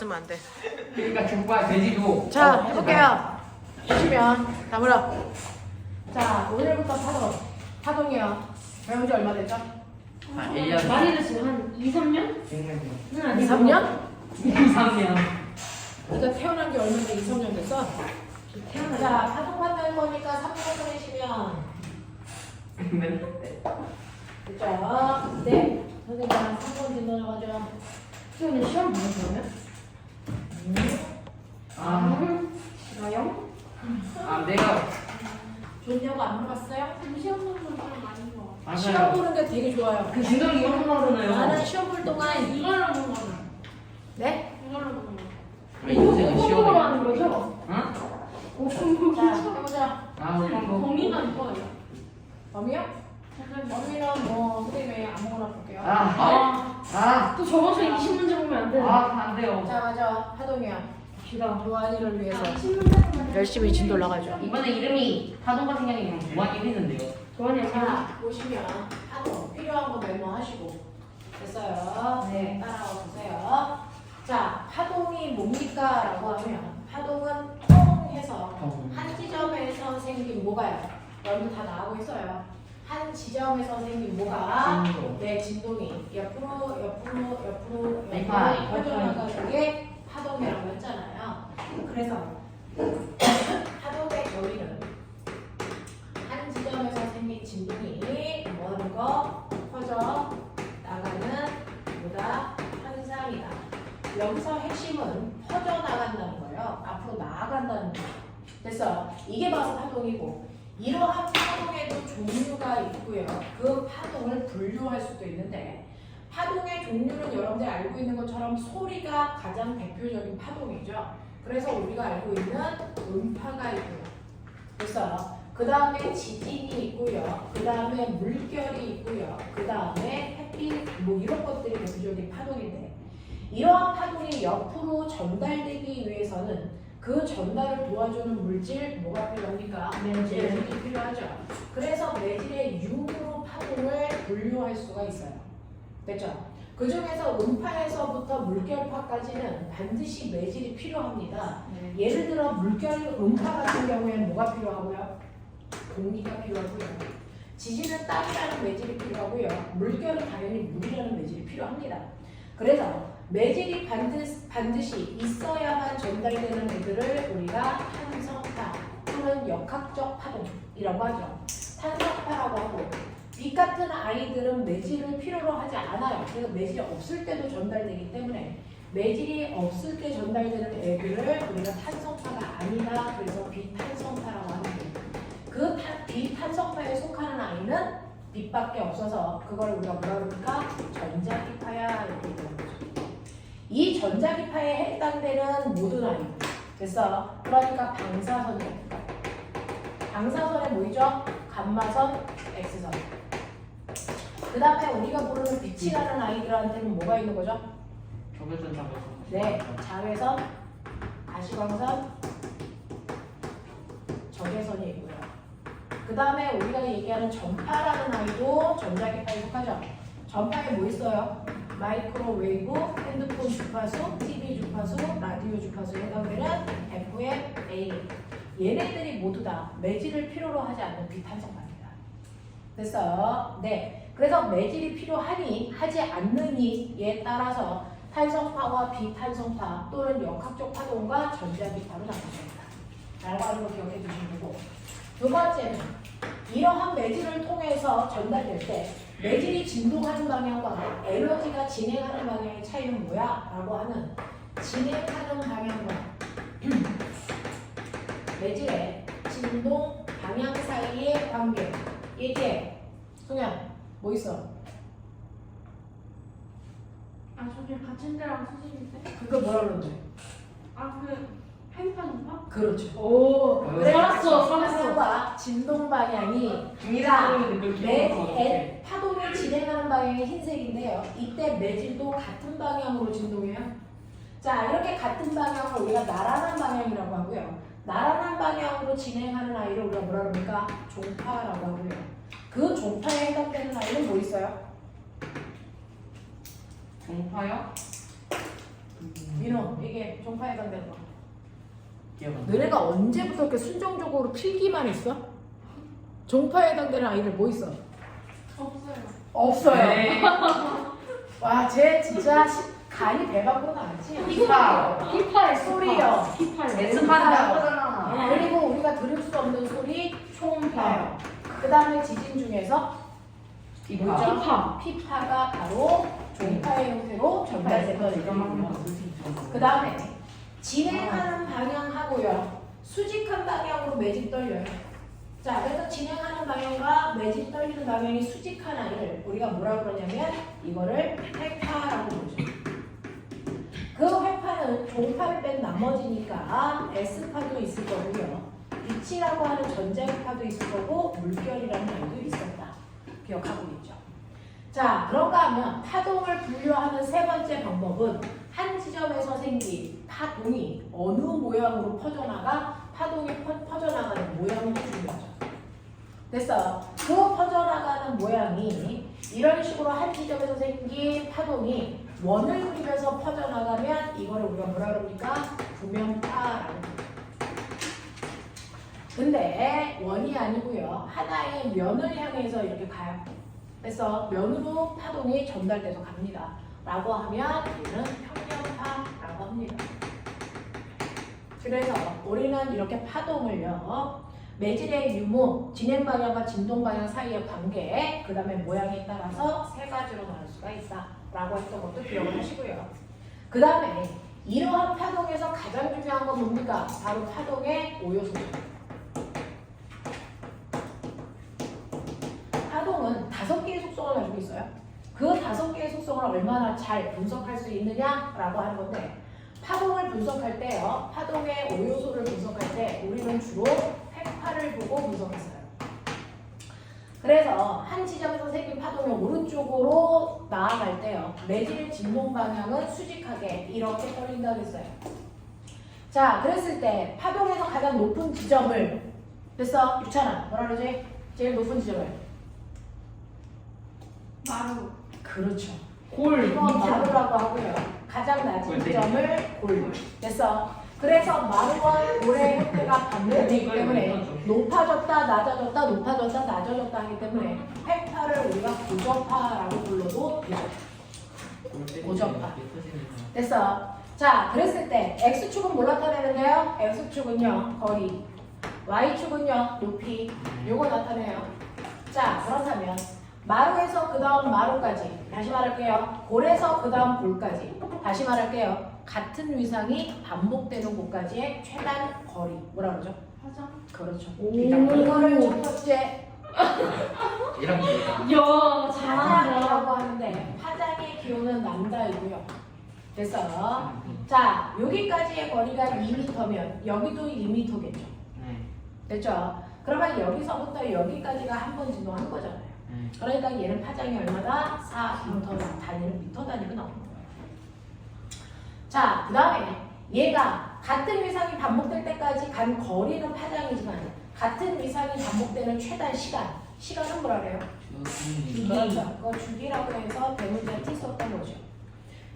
쓰면 안 돼. 그러니까 족발 돼지도. 자, 해볼게요. 보시면 다물어. 자, 오늘부터 파동이요. 배운 지 얼마 됐죠? 한 1년. 많이 됐어요. 한 2, 3년? 100년. 2, 3년? 2, 3년. 네가 태어난 게 얼마인데 2, 3년 됐어? 자, 파동 만날 거니까 3번 보내시면 됐죠? 네. 선생님 3번 진도나가죠. 오늘 시험 보는 거예요? 나요? 내가 좋냐고 안 물어봤어요? 시험 보는 건 사람 아닌 거 같아요. 시험 보는 게 되게 좋아요. 그 진동이 이런 거 하잖아요. 나는 시험 볼 동안 이걸로 보는 거는? 네? 이걸로 보는 거. 아니 요새는 콩으로 시험이. 하는 거죠? 응? 자, 해보자. 그럼 범위가 이거예요. 범위요? 범위는 뭐 선생님이 아무거나 볼게요. 또 저번 주에 20문제 보면 안 되나? 안 돼요. 자, 맞아. 파동이야. 기다. 도안이를 위해서 10문제 보면 열심히 진도 올라가죠. 이번에 이름이 파동과 생각이 무한 일했는데요. 도안이 자, 보시면 파동 필요한 거 메모하시고 됐어요. 네, 따라와 보세요. 자, 파동이 뭡니까? 라고 하면 파동은 통해서 한 지점에서 생긴 뭐가요? 여러분 다 나오고 있어요. 한 지점에서 생긴 뭐가? 진동. 네, 진동이 옆으로 리파이. 퍼져나가는 게 파동이라고 했잖아요. 그래서 파동의 결의는 한 지점에서 생긴 진동이 뭐하는 거? 퍼져 나가는 뭐다? 현상이다. 여기서 핵심은 퍼져 나간다는 거예요. 앞으로 나아간다는 거예요. 됐어. 이게 바로 파동이고, 이러한 파동에도 종류가 있고요. 그 파동을 분류할 수도 있는데, 파동의 종류는 여러분들이 알고 있는 것처럼 소리가 가장 대표적인 파동이죠. 그래서 우리가 알고 있는 음파가 있고요. 됐어. 그 다음에 지진이 있고요. 그 다음에 물결이 있고요. 그 다음에 햇빛, 뭐 이런 것들이 대표적인 파동인데, 이러한 파동이 옆으로 전달되기 위해서는 그 전달을 도와주는 물질 뭐가 필요합니까? 매질이 필요하죠. 그래서 매질의 유무로 파동을 분류할 수가 있어요. 됐죠? 그 중에서 음파에서부터 물결파까지는 반드시 매질이 필요합니다. 예를 들어 물결 음파 같은 경우에는 뭐가 필요하고요? 공기가 필요하고요. 지진은 땀이라는 매질이 필요하고요. 물결은 당연히 물이라는 매질이 필요합니다. 그래서 매질이 반드시 있어야만 전달되는 애들을 우리가 탄성파 또는 역학적 파동이라고 하죠. 탄성파라고 하고, 빛 같은 아이들은 매질을 필요로 하지 않아요. 그래서 매질이 없을 때도 전달되기 때문에 매질이 없을 때 전달되는 애들을 우리가 탄성파가 아니다. 그래서 비탄성파라고 하는데, 그 비탄성파에 속하는 아이는 빛밖에 없어서 그걸 우리가 뭐라 그럴까? 전자기파야 이렇게 얘기하는 거죠. 이 전자기파에 해당되는 모든 아이 됐어. 그러니까 방사선이야. 방사선에 뭐있죠? 감마선, X선. 그 다음에 우리가 부르는 빛이 나는 아이들한테는 뭐가 있는 거죠? 적외선 잡아서. 네, 자외선, 가시광선, 적외선이 있고요. 그 다음에 우리가 얘기하는 전파라는 아이도 전자기파에 속하죠. 전파에 뭐 있어요? 마이크로웨이브, 핸드폰 주파수, TV 주파수, 라디오 주파수에 해당되는 FM, AM. 얘네들이 모두 다 매질을 필요로 하지 않는 비탄성파입니다. 됐어요? 네. 그래서 매질이 필요하니 하지 않느니에 따라서 탄성파와 비탄성파 또는 역학적 파동과 전자기파로 나눠집니다. 라고 하는 거 기억해 주시면 되고, 두 번째는 이러한 매질을 통해서 전달될 때 매질이 진동하는 방향과 에너지가 진행하는 방향의 차이는 뭐야? 라고 하는 진행하는 방향과 매질의 진동 방향 사이의 관계. 얘기해. 송현, 뭐 있어? 저기 같은 데랑 선생님인데? 그거 뭐라 그러는데? 팽판인가? 그렇죠. 오, 알았어. 방향과 진동 방향이 파동이 진행하는 방향이 흰색인데요. 이때 매질도 같은 방향으로 진동해요. 자, 이렇게 같은 방향을 우리가 나란한 방향이라고 하고요. 나란한 방향으로 진행하는 아이를 우리가 뭐라 그럽니까? 종파라고 하고요. 그 종파에 해당되는 아이는 뭐 있어요? 종파요? 민호, 이게 종파에 해당되는 거. 기억 안 나. 너네가 언제부터 이렇게 순정적으로 필기만 했어? 종파에 해당되는 아이들 뭐 있어? 없어요. 없어요. 네. 와, 쟤 진짜 간이 배 밖으로 나왔지? 피파. 피파의 소리요. 피파의 에스파는 나쁘잖아. 그리고 우리가 들을 수 없는 소리 초음파요. 그 다음에 지진 중에서 피파. 피파. 피파가 바로 종파의 형태로 전달되는 거예요. 그 다음에 진행하는 방향하고요. 수직한 방향으로 매질 떨려요. 자, 그래서 진행하는 방향과 매질 떨리는 방향이 수직한 아이를 우리가 뭐라 그러냐면 이거를 회파라고 부르죠. 그 회파는 종파를 뺀 나머지니까 S파도 있을 거고요. 빛이라고 하는 전자회파도 있을 거고 물결이라는 아이도 있었다. 기억하고 있죠. 자, 그런가 하면 파동을 분류하는 세 번째 방법은 한 지점에서 생긴 파동이 어느 모양으로 퍼져나가 파동이 퍼져나가는 모양도 중요하죠. 됐어요. 그 퍼져나가는 모양이 이런 식으로 한 지점에서 생긴 파동이 원을 그리면서 퍼져나가면 이거를 우리가 뭐라 그럽니까? 구면파라고 합니다. 근데 원이 아니고요. 하나의 면을 향해서 이렇게 가요. 그래서 면으로 파동이 전달돼서 갑니다. 라고 하면 우리는 평면파라고 합니다. 그래서 우리는 이렇게 파동을요. 매질의 유무, 진행 방향과 진동 방향 사이의 관계, 그 다음에 모양에 따라서 세 가지로 나눌 수가 있다. 라고 했던 것도 기억을 하시고요. 그 다음에 이러한 파동에서 가장 중요한 건 뭡니까? 바로 파동의 오요소입니다. 파동은 5개의 속성을 가지고 있어요. 그 5개의 속성을 얼마나 잘 분석할 수 있느냐라고 하는 건데 파동을 분석할 때요. 파동의 오요소를 분석할 때 우리는 주로 회파를 보고 분석했어요. 그래서 한 지점에서 생긴 파동이 오른쪽으로 나아갈 때요. 매질의 진동 방향은 수직하게 이렇게 떨린다고 했어요. 자, 그랬을 때 파동에서 가장 높은 지점을 됐어? 유찬아, 뭐라 그러지? 제일 높은 지점을 마루. 그렇죠. 골. 이건 마루라고 하고요. 가장 낮은 지점을 골. 됐어. 그래서 마루와 골의 형태가 반대되기 때문에 높아졌다, 낮아졌다, 높아졌다, 낮아졌다 하기 때문에 회파를 우리가 고저파라고 불러도 돼요. 고저파. 됐어. 자, 그랬을 때 X축은 뭘 나타내는데요? X축은요, 거리. Y축은요, 높이. 요거 나타내요. 자, 그렇다면 마루에서 그 다음 마루까지 다시 말할게요. 골에서 그 다음 골까지 다시 말할게요. 같은 위상이 반복되는 곳까지의 최단 거리 뭐라 그러죠? 화장. 그렇죠. 오. 이거를 첫 번째 이런 거. 야, 잘한다. 파장이라고 하는데 파장의 기호는 남다이고요. 됐어요. 자, 여기까지의 거리가 2m면 여기도 2m겠죠. 네. 됐죠? 그러면 여기서부터 여기까지가 한 번 진동하는 거잖아요. 그러니까 얘는 파장이 얼마다? 4m 단위는 미터 단위로 나오는 거예요. 자, 그 다음에 얘가 같은 위상이 반복될 때까지 간 거리는 파장이지만 같은 위상이 반복되는 최단 시간은 뭐라 그래요? 그렇죠. 그거 주기라고 해서 대문자 T 썼던 거죠.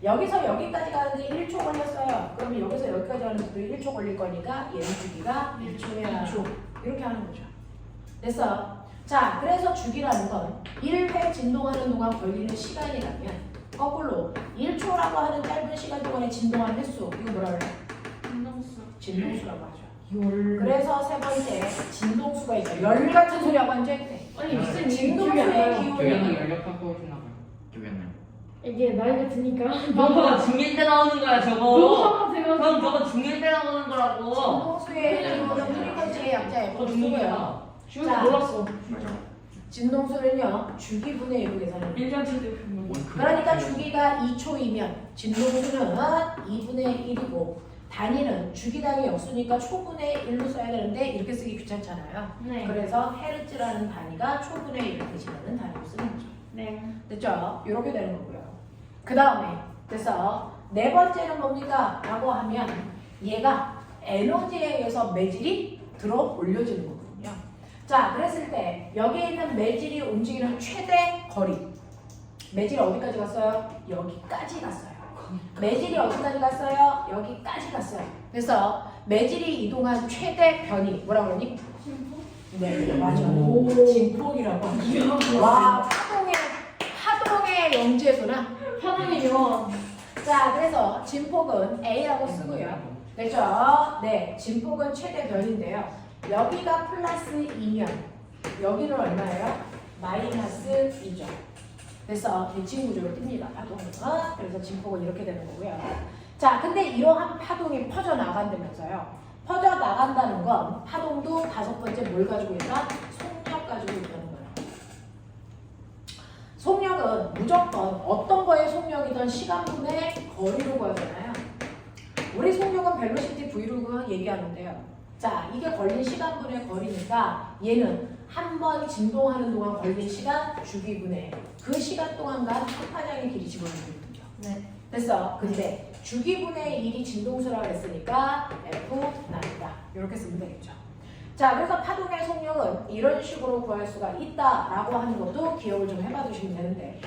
여기서 여기까지 가는데 1초 걸렸어요. 그러면 여기서 여기까지 가는데 또 1초 걸릴 거니까 얘는 주기가 1초야. 2초. 이렇게 하는 거죠. 됐어? 자, 그래서 주기라는 건 1회 진동하는 동안 걸리는 시간이라면 거꾸로 1초라고 하는 짧은 시간 동안에 진동한 횟수 이거 뭐라 그래요? 진동수. 진동수라고 하죠. 열. 그래서 세 번째 진동수가 있어요. 열 같은 소리 하고 앉아있대. 아니 무슨 진동수의 교양은 기호는 열격하고 신나봐요. 교양은. 이게 나이가 드니까 저거 중1 때 나오는 거야 저거. 노화가 돼가지고. 형 저거 중1 때 나오는 거라고. 진동수의 기호는 프리퀀시의 약자예요. 저거 중1이야. 지금 자. 몰랐어. 진동수는요 주기분의 1로 계산합니다. 1년 뒤도 그런 거. 그러니까 주기가 2초이면 진동수는 2분의 1이고 단위는 주기당이 없으니까 초분의 1로 써야 되는데 이렇게 쓰기 귀찮잖아요. 네. 그래서 헤르츠라는 단위가 초분의 1을 대신하는 단위로 쓰는 거죠. 네. 됐죠? 이렇게 되는 거고요. 그 다음에 그래서 네 번째는 뭡니까? 라고 하면 얘가 에너지에 의해서 매질이 들어 올려지는 거거든요. 자, 그랬을 때 여기에 있는 매질이 움직이는 최대 거리 매질이 어디까지 갔어요? 여기까지 갔어요. 매질이 어디까지 갔어요? 여기까지 갔어요. 그래서 매질이 이동한 최대 변이 뭐라고 그러니? 네, 맞아. 진폭이라고 하죠. 와, 파동의 영지에서나. 파동의 여. 자, 그래서 진폭은 A라고 쓰고요. 됐죠? 네, 진폭은 최대 변인데요. 여기가 플러스 2면 여기는 얼마예요? 마이너스 2죠. 그래서 대칭 구조로 뜹니다. 파동은. 그래서 진폭은 이렇게 되는 거고요. 자, 근데 이러한 파동이 퍼져 나간다면서요. 퍼져 나간다는 건 파동도 다섯 번째 뭘 가지고 있다? 속력 가지고 있다는 거예요. 속력은 무조건 어떤 거의 속력이든 시간분의 거리로 구하잖아요. 우리 속력은 벨로시티 V로 얘기하는데요. 자, 이게 걸린 시간분의 거리니까 얘는 한 번 진동하는 동안 걸린 시간 주기분의 그 시간 동안 간 한 길이 집어넣거든요. 네. 됐어. 근데 주기분의 1이 진동수라고 했으니까 F 나이다. 이렇게 쓰면 되겠죠. 자, 그래서 파동의 속력은 이런 식으로 구할 수가 있다라고 하는 것도 기억을 좀 해봐 주시면 되는데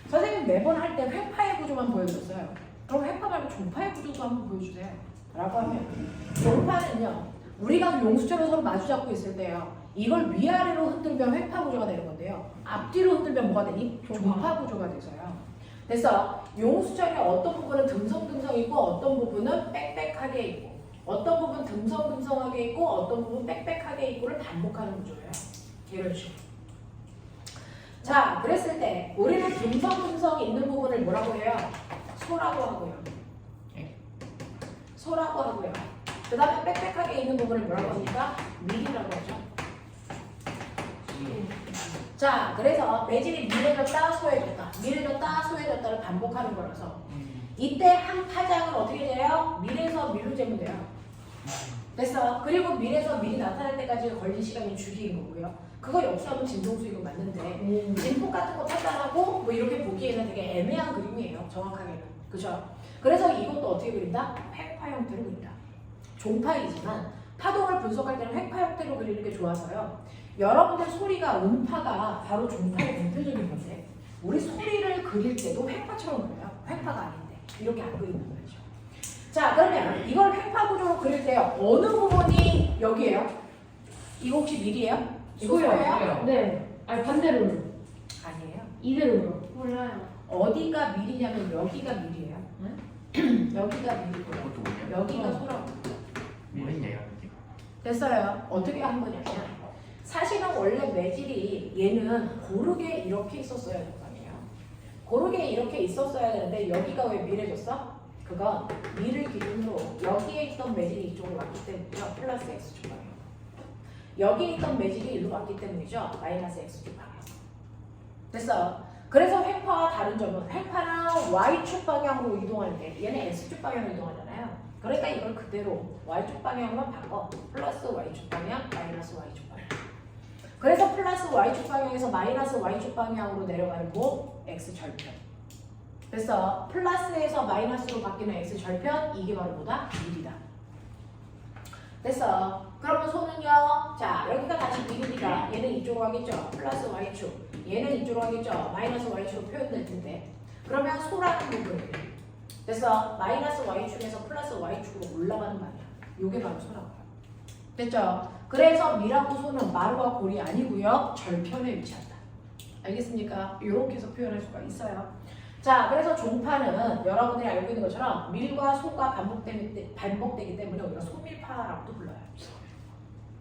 선생님 매번 할 때 회파의 구조만 보여줬어요. 그럼 회파 말고 종파의 구조도 한번 보여주세요. 라고 하면 종파는요. 우리가 용수처럼 서로 마주 잡고 있을 때요. 이걸 위아래로 흔들면 회파 구조가 되는 건데요. 앞뒤로 흔들면 뭐가 되니? 종파 구조가 돼서요. 그래서 용수철의 어떤 부분은 듬성듬성 있고 어떤 부분은 빽빽하게 있고 어떤 부분 듬성듬성하게 있고 어떤 부분 빽빽하게 있고를 반복하는 구조예요. 이런 식으로. 자, 그랬을 때 우리는 듬성듬성 있는 부분을 뭐라고 해요? 소라고 하고요. 소라고 하고요. 그 다음에 빽빽하게 있는 부분을 뭐라고 합니까? 밀이라고 하죠. 자, 그래서 매질이 밀어졌다, 소해졌다, 밀어졌다, 소해졌다를 반복하는 거라서 이때 한 파장은 어떻게 돼요? 밀에서 밀로 재면 돼요. 됐어. 그리고 밀에서 밀이 나타날 때까지 걸린 시간이 주기인 거고요. 그거 역수하면 진동수이고 맞는데 진폭 같은 거 판단하고 뭐 이렇게 보기에는 되게 애매한 그림이에요. 정확하게는. 그죠? 그래서 이것도 어떻게 그린다? 획파 형태로 그린다. 종파이지만 파동을 분석할 때는 획파 형태로 그리는 게 좋아서요. 여러분들 소리가 음파가 바로 종파의 대표적인 건데 우리 소리를 그릴 때도 획파처럼 그려요. 획파가 아닌데 이렇게 안 그린단 말이죠. 자, 그러면 이걸 획파 구조로 그릴 때 어느 부분이 여기예요? 이거 혹시 밀이에요? 이거요. 네. 아니 반대로요. 아니에요. 이대로요. 몰라요. 어디가 밀이냐면 여기가 밀이에요. 응? 여기가 밀이고요. 그것도 뭐냐? 여기가 소라고. 뭐인데요? 됐어요. 어떻게 한 거냐면 사실은 원래 매질이 얘는 고르게 이렇게 있었어야 될 거 아니에요. 고르게 이렇게 있었어야 되는데 여기가 왜 밀해졌어? 그건 밀을 기준으로 여기에 있던 매질이 이쪽으로 왔기 때문이죠. 플러스 X축 방향. 여기에 있던 매질이 일로 왔기 때문이죠. 마이너스 X축 방향. 됐어. 그래서 횡파와 다른 점은 횡파는 Y축 방향으로 이동할 때 얘는 X축 방향으로 이동하잖아요. 그러니까 이걸 그대로 Y축 방향으로만 바꿔. 플러스 Y축 방향, 마이너스 Y축 방향. 그래서 플러스 Y축 방향에서 마이너스 Y축 방향으로 내려가는 거 X절편. 그래서 플러스에서 마이너스로 바뀌는 X절편, 이게 바로 뭐다? 밀이다. 됐어. 그러면 소는요. 자, 여기가 다시 밀이니까 얘는 이쪽으로 가겠죠. 플러스 Y축. 얘는 이쪽으로 가겠죠. 마이너스 Y축으로 표현될 텐데. 그러면 소라는 부분이 그래서 마이너스 Y축에서 플러스 Y축으로 올라가는 거 아니야. 요게 바로 소라고요. 됐죠? 그래서 밀하고 소는 마루와 골이 아니고요. 절편에 위치한다. 알겠습니까? 이렇게 해서 표현할 수가 있어요. 자, 그래서 종파는 여러분들이 알고 있는 것처럼 밀과 소가 반복되기 때문에 우리가 소밀파라고도 불러요.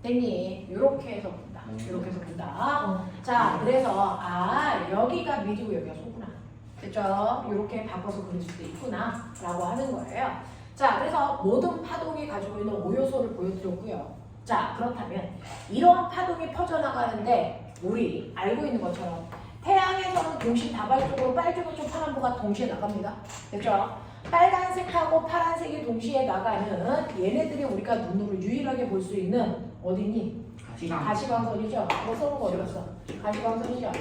됐니? 이렇게 해서 본다. 이렇게 해서 본다. 자, 그래서 여기가 밀이고 여기가 소구나. 됐죠? 이렇게 바꿔서 그릴 수도 있구나 라고 하는 거예요. 자, 그래서 모든 파동이 가지고 있는 오요소를 보여드렸고요. 자, 그렇다면 이러한 파동이 퍼져나가는데 우리 알고 있는 것처럼 태양에서는 동시다발적으로 빨주노초 파란보가 동시에 나갑니다. 됐죠? 빨간색하고 파란색이 동시에 나가는 얘네들이 우리가 눈으로 유일하게 볼 수 있는 어디니? 가시광선이죠? 뭐 써놓은 거 어디 갔어? 가시광선이죠?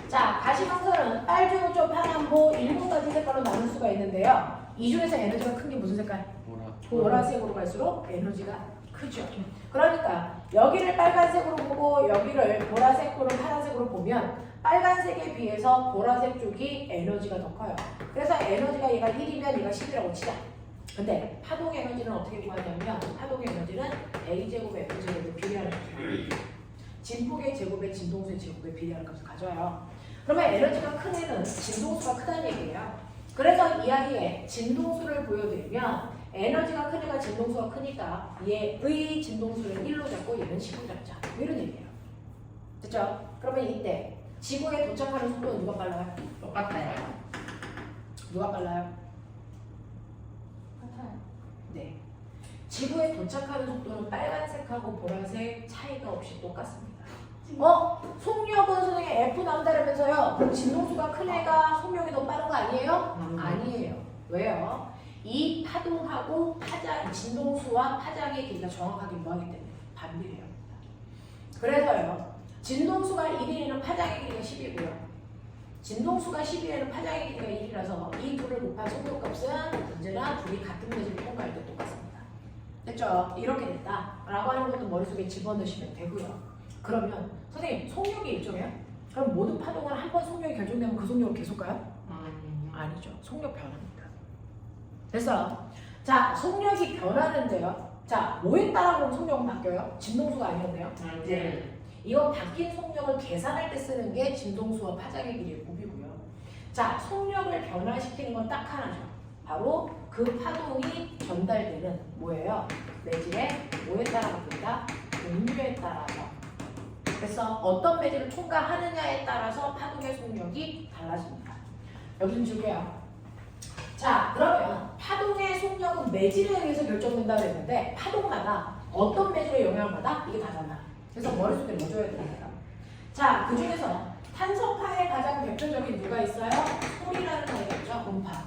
자, 가시광선은 빨주노초 파란보 7가지 색깔로 나눌 수가 있는데요. 이 중에서 에너지가 큰 게 무슨 색깔? 보라색으로 갈수록 에너지가 크죠. 그러니까 여기를 빨간색으로 보고 여기를 보라색 또는 파란색으로 보면 빨간색에 비해서 보라색 쪽이 에너지가 더 커요. 그래서 에너지가 얘가 1이면 얘가 10이라고 치자. 근데 파동 에너지는 어떻게 구하냐면 파동 에너지는 A제곱 F제곱을 비례하는 거죠. 진폭의 제곱에 진동수의 제곱에 비례하는 값을 가져요. 그러면 에너지가 큰 애는 진동수가 크다는 얘기예요. 그래서 이야기에 진동수를 보여드리면 에너지가 큰 애가 진동수가 크니까 얘의 진동수를 1로 잡고 얘는 10로 잡자. 이런 얘기예요. 됐죠? 그러면 이때 지구에 도착하는 속도는 누가 빨라요? 똑같아요. 누가 빨라요? 같아요. 네. 지구에 도착하는 속도는 빨간색하고 보라색 차이가 없이 똑같습니다. 속력은 선생님 F 남다르면서요. 그럼 진동수가 큰 애가 속력이 더 빠른 거 아니에요? 아니에요. 왜요? 이 파동하고 파장, 진동수와 파장의 길이가 정확하게 뭐하기 때문에 반비례합니다. 그래서요. 진동수가 1이면 파장의 길이가 10이고요. 진동수가 10이면 파장의 길이가 1이라서 이 둘을 곱한 속도값은 언제나 둘이 같은 매질을 통과할 때 똑같습니다. 됐죠? 이렇게 됐다 라고 하는 것도 머릿속에 집어넣으시면 되고요. 그러면 선생님 속력이 일정해요? 그럼 모든 파동은 한 번 속력이 결정되면 그 속력을 계속 가요? 아니죠. 속력 변합니다. 됐어? 자, 속력이 변하는데요. 자, 뭐에 따라 그럼 속력은 바뀌어요? 진동수가 아니었네요. 네. 이건 바뀐 속력을 계산할 때 쓰는 게 진동수와 파장의 길이의 곱이고요. 자, 속력을 변화시키는 건 딱 하나죠. 바로 그 파동이 전달되는 뭐예요? 매질의 뭐에 따라 바뀐다? 종류에 따라서. 그래서 어떤 매질을 통과하느냐에 따라서 파동의 속력이 달라집니다. 여기 좀 줄게요. 자, 그러면 파동의 속력은 매질에 의해서 결정된다고 했는데 파동마다 어떤 매질의 영향을 받아? 이게 다 달라. 그래서 머릿속에 넣어줘야 됩니다. 자, 그 중에서 탄성파의 가장 대표적인 누가 있어요? 소리라는 애가 있죠? 음파.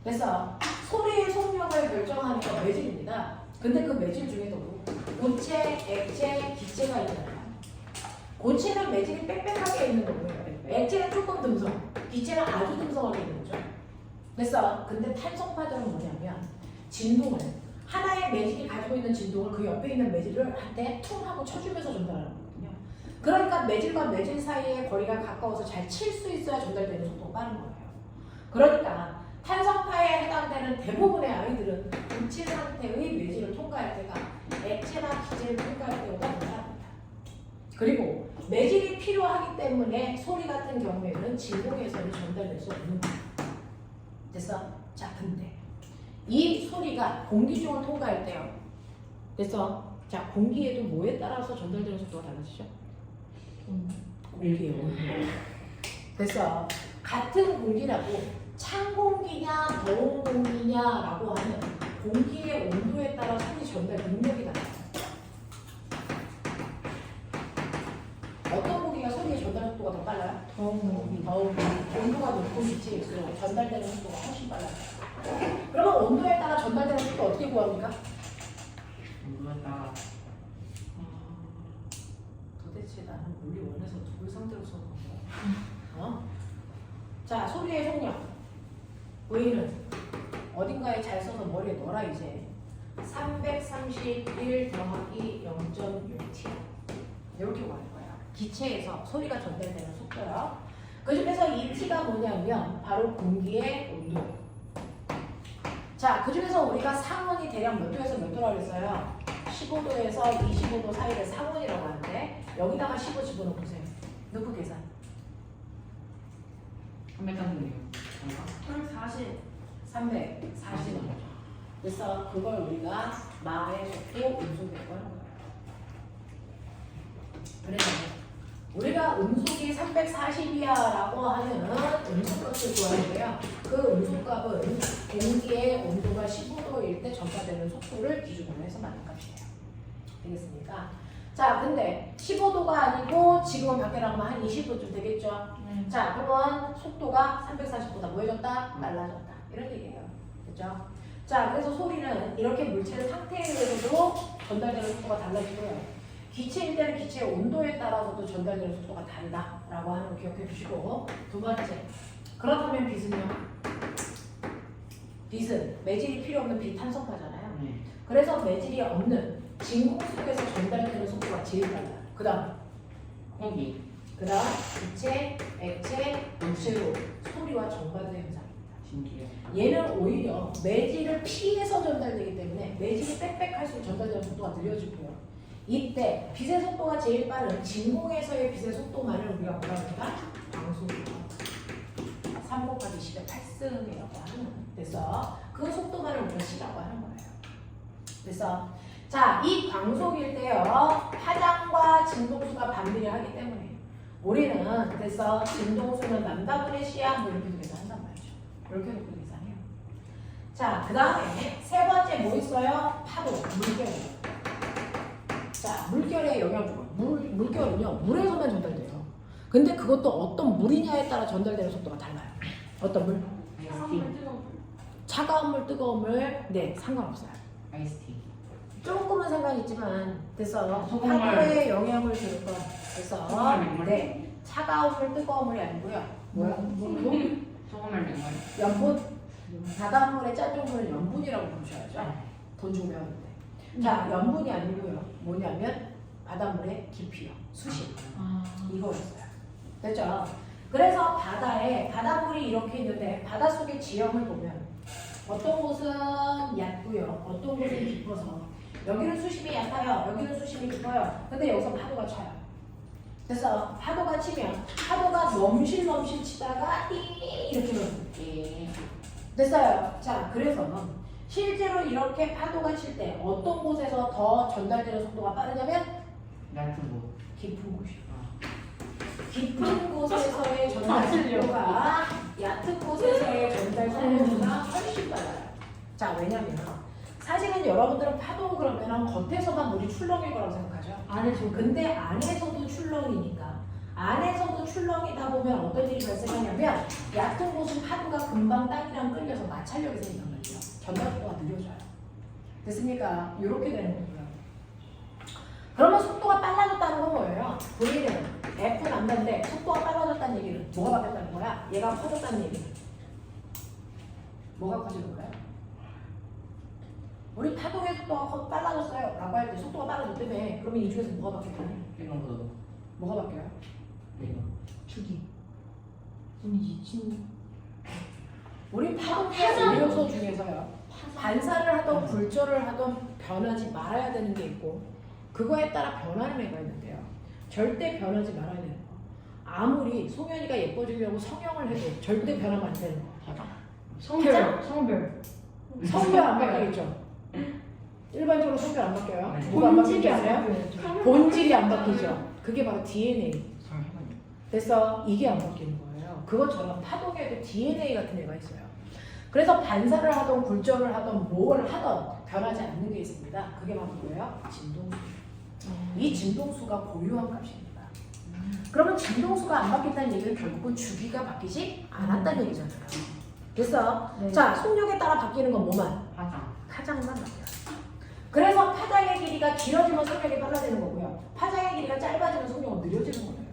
그래서 소리의 속력을 결정하는 건 매질입니다. 근데 그 매질 중에도 고체, 액체, 기체가 있잖아요. 고체는 매질이 빽빽하게 있는 거고요. 액체는 조금 듬성, 기체는 아주 듬성하게 있는 거죠. 그래서 근데 탄성파들은 뭐냐면 진동을 하나의 매질이 가지고 있는 진동을 그 옆에 있는 매질을 한테 퉁 하고 쳐주면서 전달하는 거거든요. 그러니까 매질과 매질 사이의 거리가 가까워서 잘 칠 수 있어야 전달되는 속도가 빠른 거예요. 그러니까 탄성파에 해당되는 대부분의 아이들은 고체 상태의 매질을 통과할 때가 액체나 기체를 통과할 때보다 못합니다. 그리고 매질이 필요하기 때문에 소리 같은 경우에는 진동에서는 전달될 수 없는 거예요. 됐어? 자, 근데 이 소리가 공기 중을 통과할 때요. 됐어? 자, 공기에도 뭐에 따라서 전달되는 속도가 달라지죠? 공기의 온도. 됐어? 같은 공기라고 찬 공기냐 더운 공기냐라고 하면 공기의 온도에 따라 소리 전달 능력이 달라요. 어떤 공기가 소리의 전달 속도가 더 빨라요? 더운 공기. 온도가 높은 위치일수록 전달되는 속도가 훨씬 빨라요. 그러면 온도에 따라 전달되는 속도 어떻게 구합니까? 도대체 나는 물리 원에서 누굴 상대로 쓰는 건가? 자, 소리의 속력. V는 어딘가에 잘 써서 머리에 넣어라 이제. 331 더하기 0.6t. 이렇게 구하는 거예요. 기체에서 소리가 전달되는 속도요. 그 중에서 이 t가 뭐냐면 바로 공기의 온도. 자, 그 중에서 우리가 상온이 대략 몇 도에서 몇 도라고 했어요? 15도에서 25도 사이를 상온이라고 하는데 여기다가 15 집어넣어 보세요. 넣고 계산. 330이요. 340. 그래서 그걸 우리가 마의 속도 음속이라고 하는 거예요. 그래서 우리가 음속이 340이야라고 하면은 음속값을 구하는데요. 그 음속값은 공기의 온도가 15도일 때 전파되는 속도를 기준으로 해서 만든 값이에요. 되겠습니까? 자, 근데 15도가 아니고 지금은 밖에 나가면 한 20도쯤 되겠죠? 자, 그러면 속도가 340보다 뭐해졌다? 빨라졌다. 이런 얘기예요. 됐죠? 자, 그래서 소리는 이렇게 물체의 상태에 의해서도 전달되는 속도가 달라지고요. 기체일 때는 기체의 온도에 따라서도 전달되는 속도가 다르다라고 하는 거 기억해 주시고, 두 번째, 그렇다면 빛은요? 빛은 매질이 필요 없는 비탄성파잖아요. 네. 그래서 매질이 없는 진공 속에서 전달되는 속도가 제일 빨라요. 그 다음 공기. 기체, 액체, 물체로 소리와 정반대 현상입니다. 신기해. 얘는 오히려 매질을 피해서 전달되기 때문에 매질이 빽빽할수록 전달되는 속도가 느려지고요. 이때 빛의 속도가 제일 빠른 진공에서의 빛의 속도만을 우리가 뭐라 그러나? 광속이라고 3 곱하기 10의 8승이라고 하는. 그래서 그 속도만을 우리가 C라고 하는 거예요. 그래서 자, 이 광속일 때요, 파장과 진동수가 반비례하기 때문에 우리는 그래서 진동수는 람다분의 C야 뭐 이렇게 계산한단 말이죠. 이렇게 놓고 계산해요. 자, 그 다음에 세 번째 뭐 있어요? 파도, 물결이에요. 자, 물결의 영향, 물결은요, 물에서만 전달돼요. 근데 그것도 어떤 물이냐에 따라 전달되는 속도가 달라요. 어떤 물? 아이스티. 차가운 물, 뜨거운 물, 네, 상관없어요. 아이스티. 조금은 상관이 있지만, 그래서 소금물. 파도에 영향을 줄 것. 그래서, 소금물. 네, 차가운 물, 뜨거운 물이 아니고요. 뭐야? 소금을 낸 거예요. 연분? 바닷물의 짠종물은 연분이라고 부르셔야죠. 돈 주고 배웠는데. 자, 연분이 아니고요. 뭐냐면 바닷물의 깊이요. 수심. 이거였어요. 됐죠? 그래서 바다에 바닷물이 이렇게 있는데 바닷속의 지형을 보면 어떤 곳은 얕고요. 어떤 곳은 깊어서 여기는 수심이 얕아요. 여기는 수심이 깊어요. 근데 여기서 파도가 쳐요. 그래서 파도가 치면 파도가 넘실넘실 치다가 이렇게 넣어요. 예. 됐어요. 자, 그래서 실제로 이렇게 파도가 칠 때 어떤 곳에서 더 전달되는 속도가 빠르냐면 얕은 곳. 깊은 곳이요. 깊은 곳에서의 전달 속도가 얕은 곳에서의 전달 속도보다 훨씬 빨라요. 자, 왜냐면 사실은 여러분들은 파도 그러면 겉에서만 물이 출렁일 거라고 생각하죠. 안에서 근데 안에서도 출렁이니까 안에서도 출렁이다 보면 어떤 일이 발생하냐면 얕은 곳은 파도가 금방 땅이랑 끌려서 마찰력이 생긴단 말이에요. 전달 속도가 느려져요. 됐습니까? 이렇게 되는 거고요. 그러면 속도가 빨라졌다는 건 뭐예요? 우리는 F 남자인데 속도가 빨라졌다는 얘기는 뭐가 바뀌었다는 거야? 얘가 커졌다는 얘기는 뭐가 커지는 거야? 우리 파동의 속도가 빨라졌어요 라고 할 때 속도가 빨라졌다며. 그러면 이 중에서 뭐가 바뀌었다니? 이런 거. 뭐가 바뀌어요? 이거. 주기. 아니지 진. 우리 파동의 요소 중에서요, 반사를 하던 굴절을 하던 변하지 말아야 되는 게 있고 그거에 따라 변하는 애가 있는데요. 절대 변하지 말아야 되는 거. 아무리 송현이가 예뻐지려고 성형을 해도 절대 변하면 안 되는 거. 성별. 성별. 성별 안 바뀌겠죠? 일반적으로 성별 안 바뀌어요? 네. 뭐가 안 본질이 안 바뀌겠어요? 바뀌어요. 본질이 안 바뀌죠. 그게 바로 DNA. 설명이. 그래서 이게 안 바뀌는 거예요. 그것처럼 파동에도 DNA 같은 애가 있어요. 그래서 반사를 하던 굴절을 하던 뭘 하던 변하지 않는 게 있습니다. 그게 바로 뭐예요? 진동수. 이 진동수가 고유한 값입니다. 그러면 진동수가 안 바뀐다는 얘기는 결국은 주기가 바뀌지 않았다는 얘기잖아요. 그래서 네. 자, 속력에 따라 바뀌는 건 뭐만? 화장. 파장만 바뀌어요. 그래서 파장의 길이가 길어지면 속력이 빨라지는 거고요. 파장의 길이가 짧아지면 속력은 느려지는 거예요.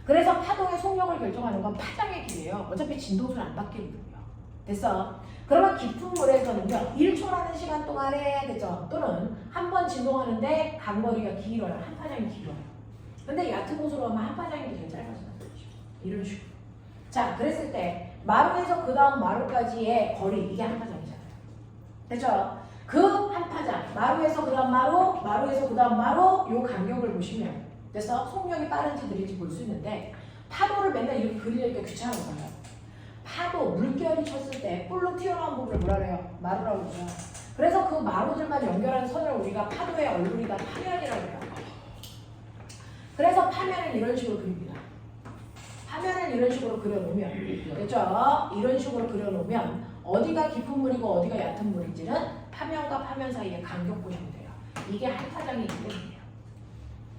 그래서 파동의 속력을 결정하는 건 파장의 길이에요. 어차피 진동수는 안 바뀌거든요. 됐어? 그러면 깊은 물에서는요, 1초라는 시간 동안에, 됐죠? 또는 한 번 진동하는데 간거리가 길어요. 한 파장이 길어요. 근데 얕은 곳으로 가면 한 파장이 제일 짧아진다는 거죠. 이런 식으로. 자, 그랬을 때 마루에서 그 다음 마루까지의 거리, 이게 한 파장이잖아요. 됐죠? 그 한 파장, 마루에서 그 다음 마루, 마루에서 그 다음 마루, 요 간격을 보시면 그래서 속력이 빠른지 느린지 볼 수 있는데 파도를 맨날 이렇게 그리려니까 귀찮은 거예요. 파도, 물결이 쳤을 때 뿔로 튀어나온 부분을 뭐라 그래요? 마루라고 그래요. 그래서 그 마루들만 연결하는 선을 우리가 파도의 얼굴이다 파면이라고 해요. 그래서 파면을 이런 식으로 그립니다. 파면을 이런 식으로 그려놓으면, 됐죠? 이런 식으로 그려놓으면 어디가 깊은 물이고 어디가 얕은 물인지는 파면과 파면 사이의 간격 보시면 돼요. 이게 한 파장이기 때문이에요.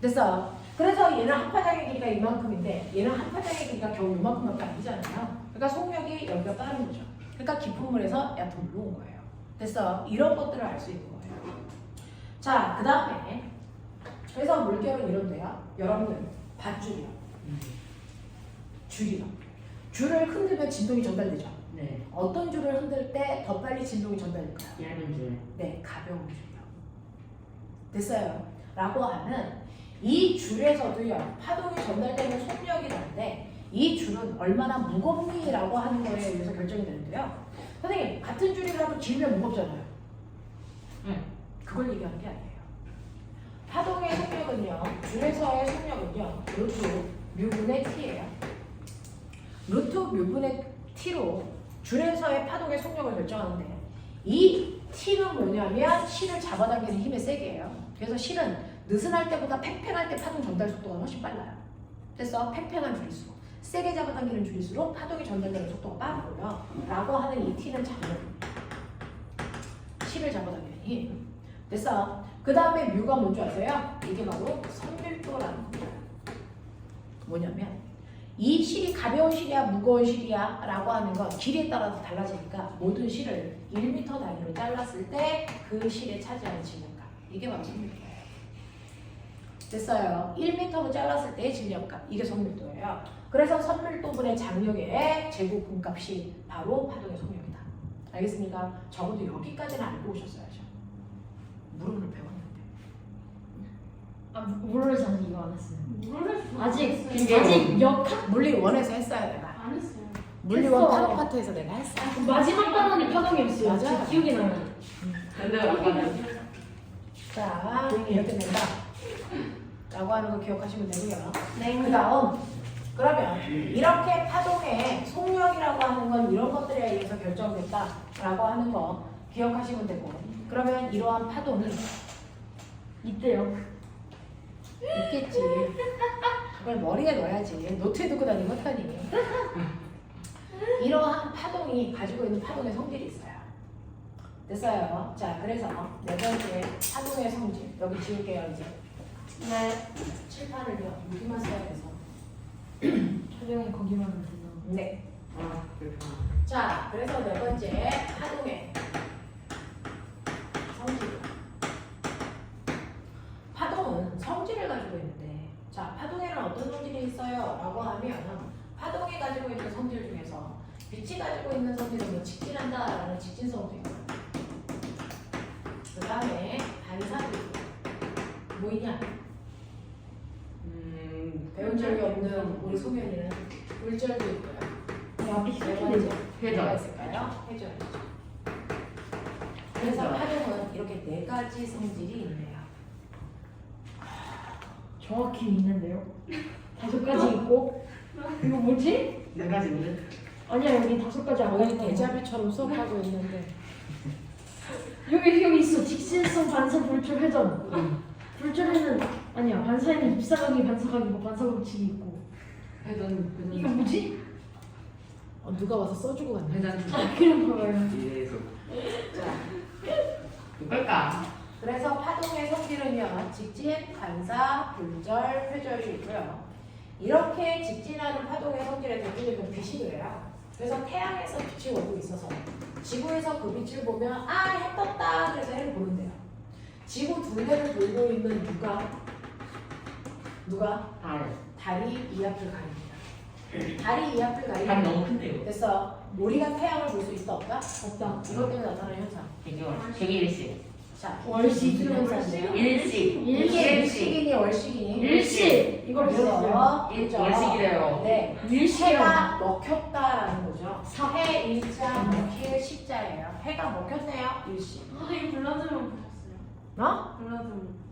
됐어? 그래서 얘는 한 파장의 길이가 이만큼인데 얘는 한 파장의 길이가 겨우 이만큼밖에 아니잖아요. 그러니까 속력이 여기가 빠른 거죠. 그러니까 깊은 물에서 얕은 물로 온 거예요. 됐어? 이런 것들을 알 수 있는 거예요. 자, 그 다음에 그래서 물결은 이런데요. 여러분들 밧줄이요. 줄이요. 줄을 흔들면 진동이 전달되죠. 네. 어떤 줄을 흔들 때 더 빨리 진동이 전달될까요? 얇은 줄. 네, 가벼운 줄이요. 됐어요. 라고 하는 이 줄에서도요, 파동이 전달되는 속력이라는데 이 줄은 얼마나 무겁니라고 하는 거에 의해서 결정이 되는데요. 선생님, 같은 줄이라도 길면 무겁잖아요. 네. 그걸 얘기하는 게 아니에요. 파동의 속력은요, 줄에서의 속력은요, 루트 뮤분의 t예요. 루트 뮤분의 t로 줄에서의 파동의 속력을 결정하는데 이 t는 뭐냐면 실을 잡아당기는 힘의 세기예요. 그래서 실은 느슨할 때보다 팽팽할 때 파동 전달 속도가 훨씬 빨라요. 그래서 팽팽한 줄일수록 세게 잡아당기는 줄일수록 파동이 전달되는 속도가 빠르고요. 라고 하는 이 t는 작은 실을 잡아당기는 힘. 됐어. 그 다음에 뮤가 뭔지 아세요? 이게 바로 선밀도라는 겁니다. 뭐냐면 이 실이 가벼운 실이야 무거운 실이야 라고 하는 건 길이에 따라서 달라지니까 모든 실을 1m 단위로 잘랐을 때 그 실에 차지하는 질량값, 이게 바로 선밀도예요. 됐어요. 1m로 잘랐을 때의 질량값, 이게 선밀도예요. 그래서 선밀도분의 장력의 제곱분값이 바로 파동의 속력이다. 알겠습니까? 적어도 여기까지는 알고 오셨어야죠. 물음을 배웠는데. 아 물론에서 아직 이거 안 했어요. 아직 근데 아직 역학 물리 원에서 했어야 내가. 안 했어요. 물리원 했어. 타로 파트에서 내가 했어. 마지막 단원이 파동이었어요. 맞아. 제 기억이 나요. 근데 아까는 자, 이렇게 된다. 라고 하는 거 기억하시면 되고요. 네. 그 다음, 그러면 이렇게 파동의 속력이라고 하는 건 이런 것들에 의해서 결정됐다. 라고 하는 거 기억하시면 되고. 그러면 이러한 파동이 이때요. 있겠지. 그걸 머리에 넣어야지. 노트에 두고 다니면 어떡하니. 이러한 파동이 가지고 있는 파동의 성질이 있어요. 됐어요. 자, 그래서 네 번째 파동의 성질. 여기 지울게요, 이제. 네. 칠판을요, 여기만 써야 돼서. 촬영이 거기만 하면 되나? 네. 아 그렇구나. 자, 그래서 네 번째 파동의 성질. 파동은 성질을 가지고 있는데, 자, 파동에는 어떤 성질이 있어요? 라고 하면, 파동이 가지고 있는 성질 중에서 빛이 가지고 있는 성질은 뭐 직진한다라는 직진성도 있고, 그 다음에 반사도 있고, 뭐 있냐? 배운 적이 없는 우리 소면이는 물절도 있고요. 야, 네 번째 회전. 뭐가 있을까요? 회전이죠. 그래서 회전. 파동은 이렇게 네 가지 성질이 있네요. 정확히 있는데요. 5가지 있고 이거 뭐지? 네 가지인데. 아니야 여기 5가지 안 거의 있는 거. 대자뷰처럼 수업하고 있는데 여기 있어. 직진성 반사 불출 회전. 불출에는 아니야 반사에는 입사각이 반사각이 뭐 반사각칙이 있고. 회전 이거 뭐지? 누가 와서 써주고 갔네. 회전 그냥 봐봐요. 뒤에서 자, 그럴까? 그래서 파동의 성질은요, 직진, 반사, 불절, 회절이 있고요. 이렇게 직진하는 파동의 성질의 대표적인 빛이 그래요. 그래서 태양에서 빛이 오고 있어서 지구에서 그 빛을 보면 해 떴다 그래서 해를 보는데요. 지구 둘레를 돌고 있는 누가 달. 달이 이 앞을 가립니다. 달이 이 앞을 달이 가리면 너무 큰데요. 됐어. 우리가 태양을 볼 수 있어 없다? 없다. 이것 때문에 나타나는 현상. 되게 일식. 자, 월식, 현상인데요. 일식. 이게 일식. 일식이니 월식이니? 일식. 이걸 그래서 일- 월식이래요. 네, 일식이요. 해가 먹혔다라는 거죠. 해 일자 먹힐 식자예요. 해가 먹혔네요. 일식. 선생님 블라드만 보셨어요? 어? 블라드만.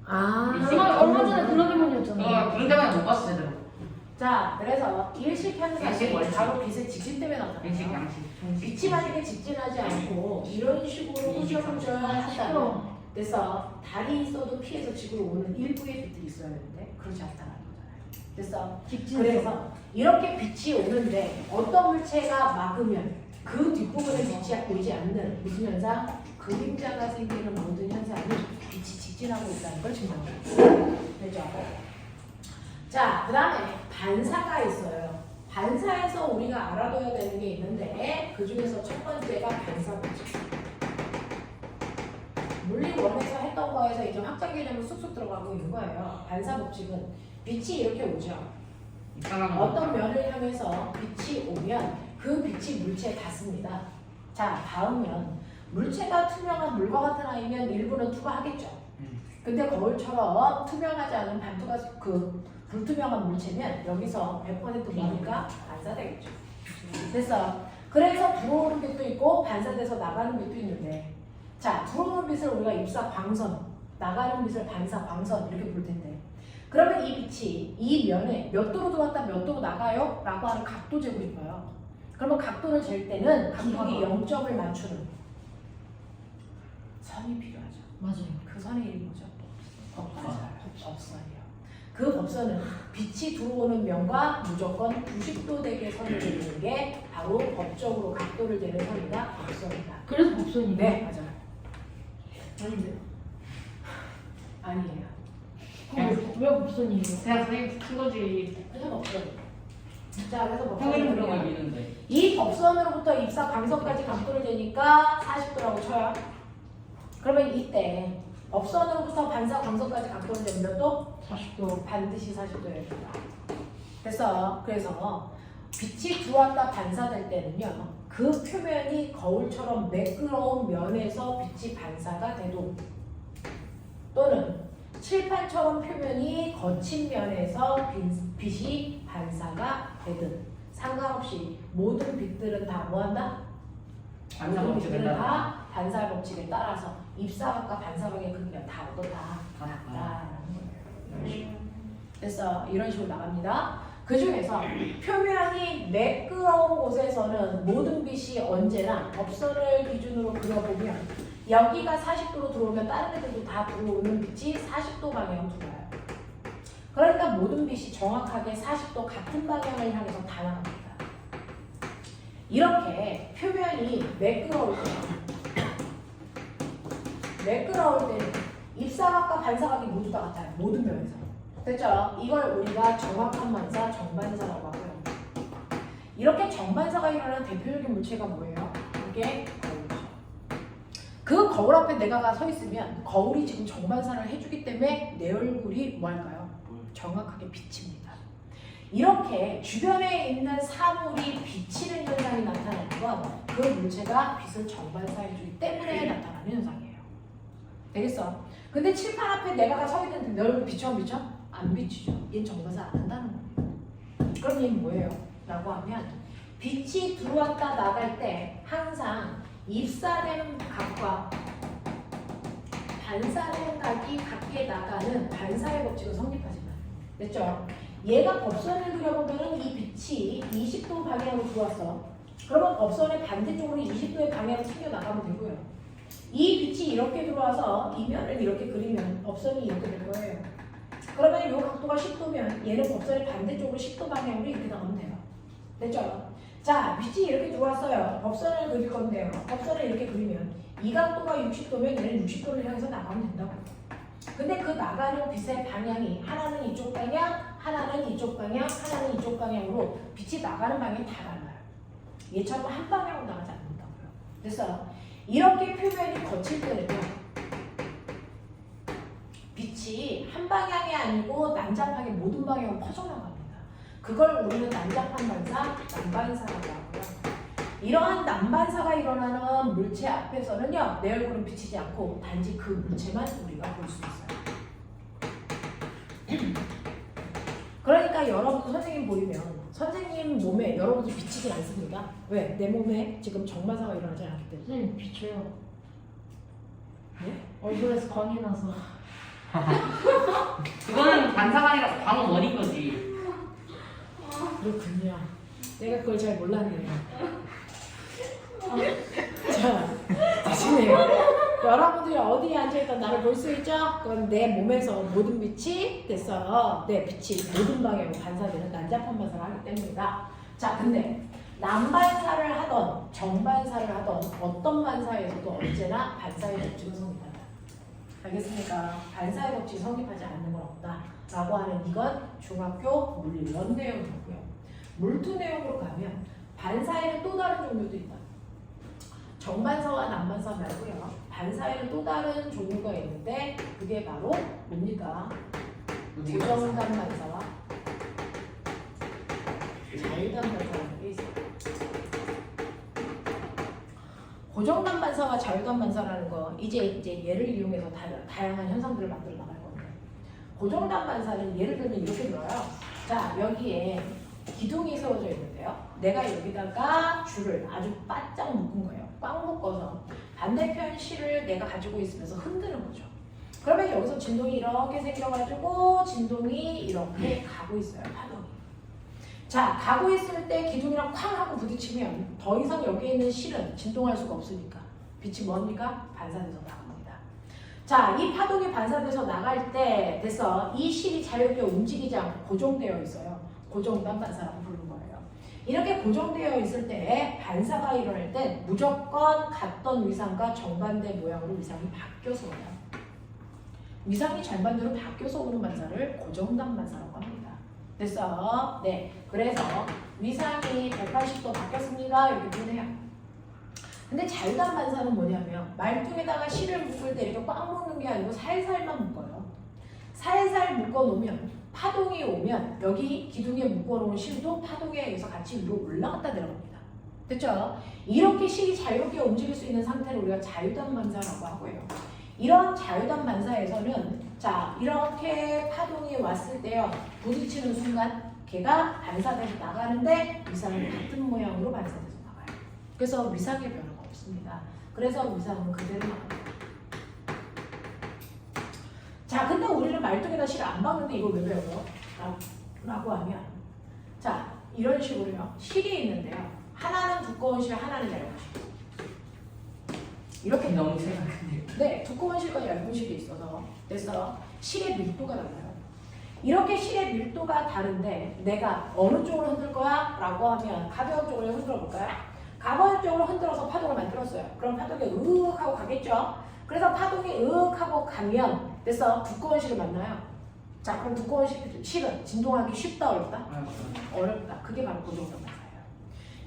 아. 얼마 전에 블러드문이었잖아요. 그런 데만 못 봤어 제대로. 자, 그래서 일식 현상이 일식, 월식. 바로 빛의 직진 때문에 일식 나타나요. 양식. 빛이 만약에 직진하지 않고 이런 식으로 후줄후줄 한다면 됐어. 달이 있어도 피해서 지구로 오는 일부의 빛들이 있어야 되는데 그렇지 않다는 거잖아요. 됐어. 직진. 그래서 이렇게 빛이 오는데 어떤 물체가 막으면 그 뒷부분에 빛이 보이지 않는 무슨 현상? 그림자가 생기는 모든 현상이 빛이 직진하고 있다는 걸 증명합니다. 되죠? 자, 그 다음에 반사가 있어요. 반사에서 우리가 알아둬야 되는 게 있는데 그 중에서 첫 번째가 반사 법칙. 물리 원에서 했던 거에서 이제 확장 개념으로 쑥쑥 들어가고 있는 거예요. 반사 법칙은 빛이 이렇게 오죠. 이상한 거. 어떤 면을 향해서 빛이 오면 그 빛이 물체에 닿습니다. 자, 닿으면 물체가 투명한 물과 같은 아이면 일부는 투과하겠죠. 근데 거울처럼 투명하지 않은 반투가 그 불투명한 물체면 여기서 100% 뭐니까 반사되겠죠. 됐어. 그래서 들어오는 빛도 있고 반사돼서 나가는 빛도 있는데, 자, 들어오는 빛을 우리가 입사 광선, 나가는 빛을 반사 광선 이렇게 볼 텐데, 그러면 이 빛이 이 면에 몇 도로 들어왔다 몇 도로 나가요? 라고 하는 각도 재고 싶어요. 그러면 각도를 잴 때는 감독이 0점을 맞추는 선이 필요하죠. 맞아요. 그 선의 이름이 뭐죠? 법선이요. 그 법선은 빛이 들어오는 면과 무조건 90도 되게 선을 그리는 게 바로 법적으로 각도를 재는 선이다. 법선이다. 그래서 법선이에요? 네, 맞아요. 아닌데요? 아니에요. 왜 법선이에요? 제가 선생님 큰 거지. 그래서 법선. 자, 그래서 평균 법선은 들어가 있는데. 이 법선으로부터 입사 광선까지 각도를 재니까 40도라고 쳐요. 그러면 이때 법선으로부터 반사 광선까지 각도를 재면 또 40도. 반드시 40도예요. 됐어. 그래서 빛이 들어왔다 반사될 때는요, 그 표면이 거울처럼 매끄러운 면에서 빛이 반사가 돼도, 또는 칠판처럼 표면이 거친 면에서 빛이 반사가 되든 상관없이 모든 빛들은 다 뭐한다? 반사 모든 법칙을 빛들은 따라. 다 반사 법칙에 따라서 입사각과 반사각의 크기가 다 어떻다? 같다. 같다라는 거예요. 됐어. 이런 식으로 나갑니다. 그 중에서 표면이 매끄러운 곳에서는 모든 빛이 언제나 법선을 기준으로 그려보면 여기가 40도로 들어오면 다른 애들도 다 들어오는 빛이 40도 방향으로 들어와요. 그러니까 모든 빛이 정확하게 40도 같은 방향을 향해서 다 나갑니다. 이렇게 표면이 매끄러울 때는 입사각과 반사각이 모두 다 같아요. 모든 면에서. 됐죠? 이걸 우리가 정확한 반사, 정반사라고 하고요. 이렇게 정반사가 일어나는 대표적인 물체가 뭐예요? 이게 거울이죠. 그 거울 앞에 내가 서 있으면 거울이 지금 정반사를 해주기 때문에 내 얼굴이 뭐 할까요? 정확하게 비칩니다. 이렇게 주변에 있는 사물이 비치는 현상이 나타나는 건 그 물체가 빛을 정반사해주기 때문에 나타나는 현상이에요. 되겠어? 근데 칠판 앞에 내가 서 있는데 내 얼굴 비춰 안 비춰? 안 비추죠. 얘는 정반사 안 한다는 거예요. 그럼 얘는 뭐예요? 라고 하면 빛이 들어왔다 나갈 때 항상 입사되는 각과 반사되는 각이 같게 나가는 반사의 법칙은 성립하지만, 됐죠? 얘가 법선을 그려보면 이 빛이 20도 방향으로 들어왔어. 그러면 법선의 반대쪽으로 20도의 방향을 챙겨 나가면 되고요. 이 빛이 이렇게 들어와서 이 면을 이렇게 그리면 법선이 이렇게 될 거예요. 그러면 이 각도가 10도면 얘는 법선의 반대쪽으로 10도 방향으로 이렇게 나가면 돼요. 됐죠? 자, 빛이 이렇게 들어왔어요. 법선을 그릴 건데요. 법선을 이렇게 그리면 이 각도가 60도면 얘는 60도를 향해서 나가면 된다고. 근데 그 나가는 빛의 방향이 하나는 이쪽 방향, 하나는 이쪽 방향, 하나는 이쪽 방향으로 빛이 나가는 방향이 다 달라요. 얘처럼 한 방향으로 나가지 않는다고요. 그래서 이렇게 표면이 거칠 때는요, 빛이 한 방향이 아니고 난잡하게 모든 방향으로 퍼져나갑니다. 그걸 우리는 난잡한 반사, 난반사라고 하고요. 이러한 난반사가 일어나는 물체 앞에서는요, 내 얼굴은 비치지 않고 단지 그 물체만 우리가 볼 수 있어요. 그러니까 여러분 선생님 보이면 선생님 몸에 여러분이 비치지 않습니다. 왜? 내 몸에 지금 정반사가 일어나지 않기 때문에. 선생님 비춰요. 네? 얼굴에서 광이 나서. 그거는 반사가 아니라 광은 원인 거지. 그렇군요. 내가 그걸 잘 몰랐네요. 자, 다시네요. 여러분들이 어디에 앉아있던 나를 볼 수 있죠? 그건 내 몸에서 모든 빛이 됐어요. 내 빛이 모든 방향으로 반사되는 난잡한 반사를 하기 때문이다. 자, 근데 난반사를 하던 정반사를 하던 어떤 반사에서도 언제나 반사의 법칙은 성립한다. 알겠습니까? 반사의 법칙이 성립하지 않는 건 없다. 라고 하는 이건 중학교 물리론 내용이고요. 물투 내용으로 가면 반사에는 또 다른 종류도 있다. 정반사와 난반사 말고요. 반사에는 또 다른 종류가 있는데 그게 바로 뭡니까? 고정단 반사와 자유단 반사라는 게 있어요. 고정단 반사와 자유단 반사라는 거 이제 얘를 이용해서 다양한 현상들을 만들어 나갈 건데 고정단 반사는 예를 들면 이렇게 들어요. 자 여기에 기둥이 세워져 있는데요. 내가 여기다가 줄을 아주 바짝 묶은 거예요. 꽉 묶어서 반대편 실을 내가 가지고 있으면서 흔드는 거죠. 그러면 여기서 진동이 이렇게 생겨가지고 진동이 이렇게 가고 있어요. 파동이. 자 가고 있을 때 기둥이랑 쾅 하고 부딪히면 더 이상 여기에 있는 실은 진동할 수가 없으니까 빛이 뭡니까? 반사돼서 나갑니다. 자 이 파동이 반사돼서 나갈 때 됐어. 이 실이 자유롭게 움직이지 않고 고정되어 있어요. 고정단 반사라고 부르는 거예요. 이렇게 고정되어 있을 때 반사가 일어날 때 무조건 같던 위상과 정반대 모양으로 위상이 바뀌어서 와요. 위상이 정반대로 바뀌어서 오는 반사를 고정단 반사라고 합니다. 됐어? 네. 그래서 위상이 180도 바뀌었습니다. 이렇게 표현해요. 근데 자유단 반사는 뭐냐면 말뚝에다가 실을 묶을 때 이렇게 꽉 묶는 게 아니고 살살만 묶어요. 살살 묶어 놓으면 파동이 오면 여기 기둥에 묶어놓은 실도 파동에 의해서 같이 위로 올라갔다 내려갑니다. 됐죠? 이렇게 실이 자유롭게 움직일 수 있는 상태를 우리가 자유단 반사라고 하고요. 이런 자유단 반사에서는 자 이렇게 파동이 왔을 때요. 부딪히는 순간 걔가 반사돼서 나가는데 위상은 같은 모양으로 반사돼서 나가요. 그래서 위상의 변화가 없습니다. 그래서 위상은 그대로 나갑니다. 자, 근데 우리는 말뚝에다 실을 안 박는데 이걸 왜 배워요? 라고 하면 자, 이런 식으로요. 실이 있는데요. 하나는 두꺼운 실, 하나는 얇은 실. 이렇게 너무 제가 근데 네, 두꺼운 실과 얇은 실이 있어서 됐어. 실의 밀도가 달라요. 이렇게 실의 밀도가 다른데 내가 어느 쪽으로 흔들 거야? 라고 하면 가벼운 쪽으로 흔들어 볼까요? 가벼운 쪽으로 흔들어서 파동을 만들었어요. 그럼 파동이 으윽 하고 가겠죠? 그래서 파동이 으윽 하고 가면 됐어. 두꺼운 실을 만나요. 자, 그럼 두꺼운 실은 진동하기 쉽다 어렵다? 어렵다. 그게 바로 고정단 반사예요.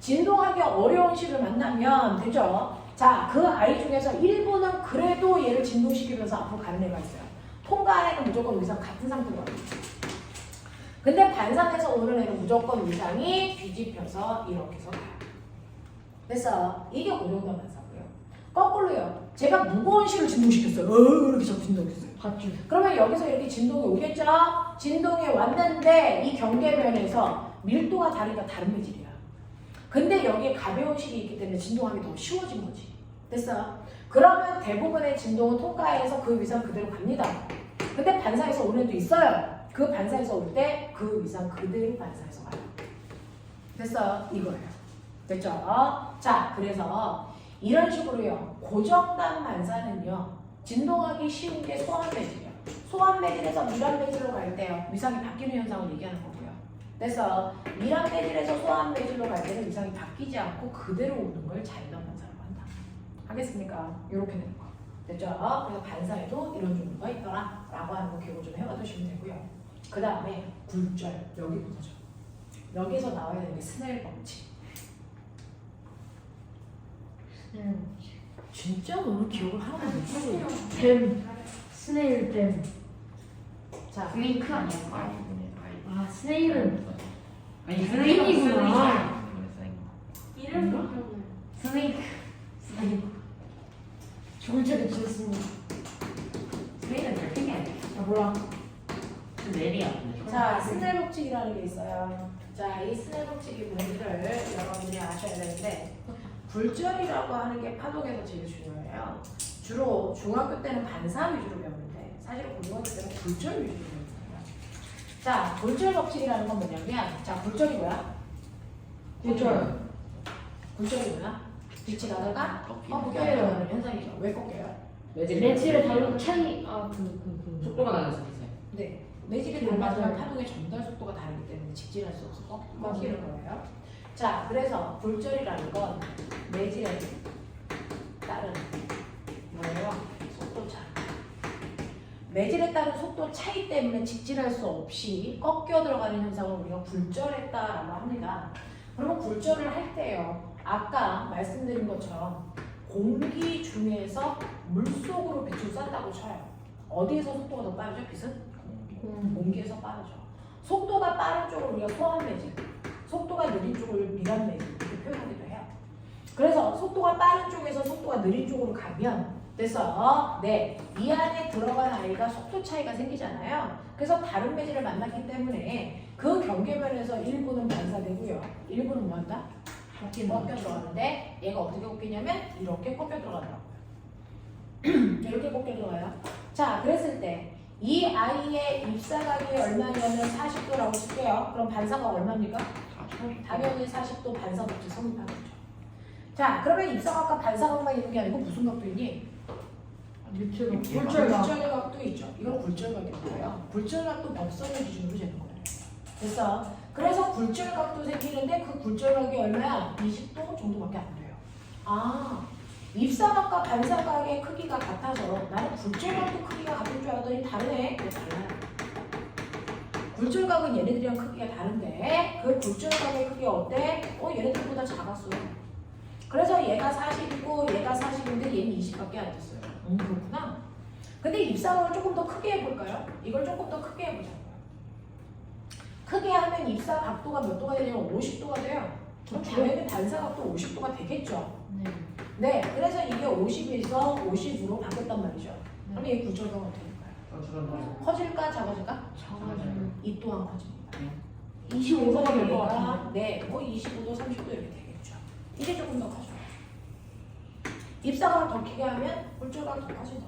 진동하기 어려운 실을 만나면 되죠? 자, 그 아이 중에서 일부는 그래도 얘를 진동시키면서 앞으로 가는 애가 있어요. 통과 안에는 무조건 위상 같은 상태로 가요. 근데 반사돼서 오는 애는 무조건 위상이 뒤집혀서 이렇게 해서 가요. 됐어. 이게 고정단 반사고요. 거꾸로요. 제가 무거운 실을 진동시켰어요. 이렇게 자꾸 진동했어요. 봤죠. 그러면 여기서 이렇게 진동이 오겠죠? 진동이 왔는데 이 경계면에서 밀도가 다르니까 다른 매질이야. 근데 여기에 가벼운 실이 있기 때문에 진동하기 더 쉬워진 거지. 됐어? 그러면 대부분의 진동은 통과해서 그 위상 그대로 갑니다. 근데 반사에서 오는 애도 있어요. 그 반사에서 올 때 그 위상 그대로 반사해서 가요. 됐어? 이거예요. 됐죠? 자, 그래서 이런 식으로요. 고정단 반사는요. 진동하기 쉬운 게 소환 매질이에요. 소환 매질에서 밀환 매질로 갈 때요. 위상이 바뀌는 현상을 얘기하는 거고요. 그래서 밀환 매질에서 소환 매질로 갈 때는 위상이 바뀌지 않고 그대로 오는 걸 자유단 반사라고 한다. 하겠습니까? 이렇게 되는 거. 됐죠? 그래서 반사에도 이런 종류가 있더라 라고 하는 거 기억을 좀 해와두시면 되고요. 그 다음에 굴절 여기부터죠. 여기서 나와야 되는 게 스넬 법칙. 진짜 너는 기억을 하나도 못하고 있어. 댐. 스네일 댐. 자, 스네이크 아닐까? 아, 스네일은 아니 스네이크구나. 이름 바뀌었네. 스네이크 좋은 책을 지었습니다. 스네이크는 별핑이 아니야. 아, 몰라. 내리야. 자, 스넬 법칙이라는 게 있어요. 자, 이 스넬 법칙의 본질을 여러분들이 아셔야 되는데 굴절이라고 하는 게 파동에서 제일 중요해요. 주로 중학교 때는 반사 위주로 배우는데 사실 고등학교 때는 굴절 위주로 배우는 거예요. 자, 굴절 법칙이라는 건 뭐냐면 자, 굴절이 뭐야? 굴절. 굴절이 뭐야? 빛이 나다가 꺾이는 꺾여요. 현상이죠. 왜 꺾여요? 매질의 달로 차이. 아, 속도가 나는 소리세요. 네. 매질이 달라지면 파동의 전달 속도가 다르기 때문에 직진할 수 없어서 꺾이는 거예요. 자, 그래서 굴절이라는 건 매질에 따른 뭐예요? 속도 차. 매질에 따른 속도 차이 때문에 직진할 수 없이 꺾여 들어가는 현상을 우리가 굴절했다라고 합니다. 그러면 굴절을 할 때요. 아까 말씀드린 것처럼 공기 중에서 물속으로 빛을 쐈다고 쳐요. 어디에서 속도가 더 빠르죠? 빛은? 공기에서 빠르죠. 속도가 빠른 쪽을 우리가 소환 매질, 속도가 느린 쪽을 밀환 매질 이렇게 표현하기도 해요. 그래서 속도가 빠른 쪽에서 속도가 느린 쪽으로 가면 됐어. 네, 이 안에 들어간 아이가 속도 차이가 생기잖아요. 그래서 다른 매질을 만났기 때문에 그 경계면에서 일부는 반사되고요. 일부는 뭐 한다? 꺾여 들어가는데 얘가 어떻게 꺾이냐면 이렇게 꺾여 들어가더라고요. 이렇게 꺾여 들어가요. 자, 그랬을 때 이 아이의 입사각이 얼마냐면 40도라고 칠게요. 그럼 반사가 얼마입니까? 당연히 40도 반사 법칙 성립하겠죠. 자, 그러면 입사각과 반사각만 있는 게 아니고 무슨 각도 있니? 굴절각. 굴절각도 있죠. 이건 굴절각이고요. 굴절각도 법성의 기준으로 재는 거예요. 됐어? 그래서 굴절각도 생기는데 그 굴절각이 얼마야? 20도 정도밖에 안 돼요. 아, 입사각과 반사각의 크기가 같아서 나는 굴절각도 크기가 같을 줄 알았더니 다르네. 왜 달라요? 굴절각은 얘네들이랑 크기가 다른데 그 굴절각의 크기가 어때? 얘네들보다 작았어. 그래서 얘가 40이고 얘가 40인데 얘는 20밖에 안 됐어요. 그렇구나. 근데 입사각을 조금 더 크게 해볼까요? 이걸 조금 더 크게 해보자고요. 크게 하면 입사 각도가 몇 도가 되냐면 50도가 돼요. 그럼 당연히 반사각도 50도가 되겠죠. 네. 네, 그래서 이게 50에서 50으로 바뀌었단 말이죠. 그럼 얘 굴절각은 어떻게 될까요? 커질까 작아질까? 작아지는. 이 또한 커집니다. 25도가 될 것 얘가 같은데. 네, 뭐 25도, 30도 이렇게 되겠죠. 이게 조금 더 커져요. 입사각을 더 크게 하면 굴절각이 더 커진다.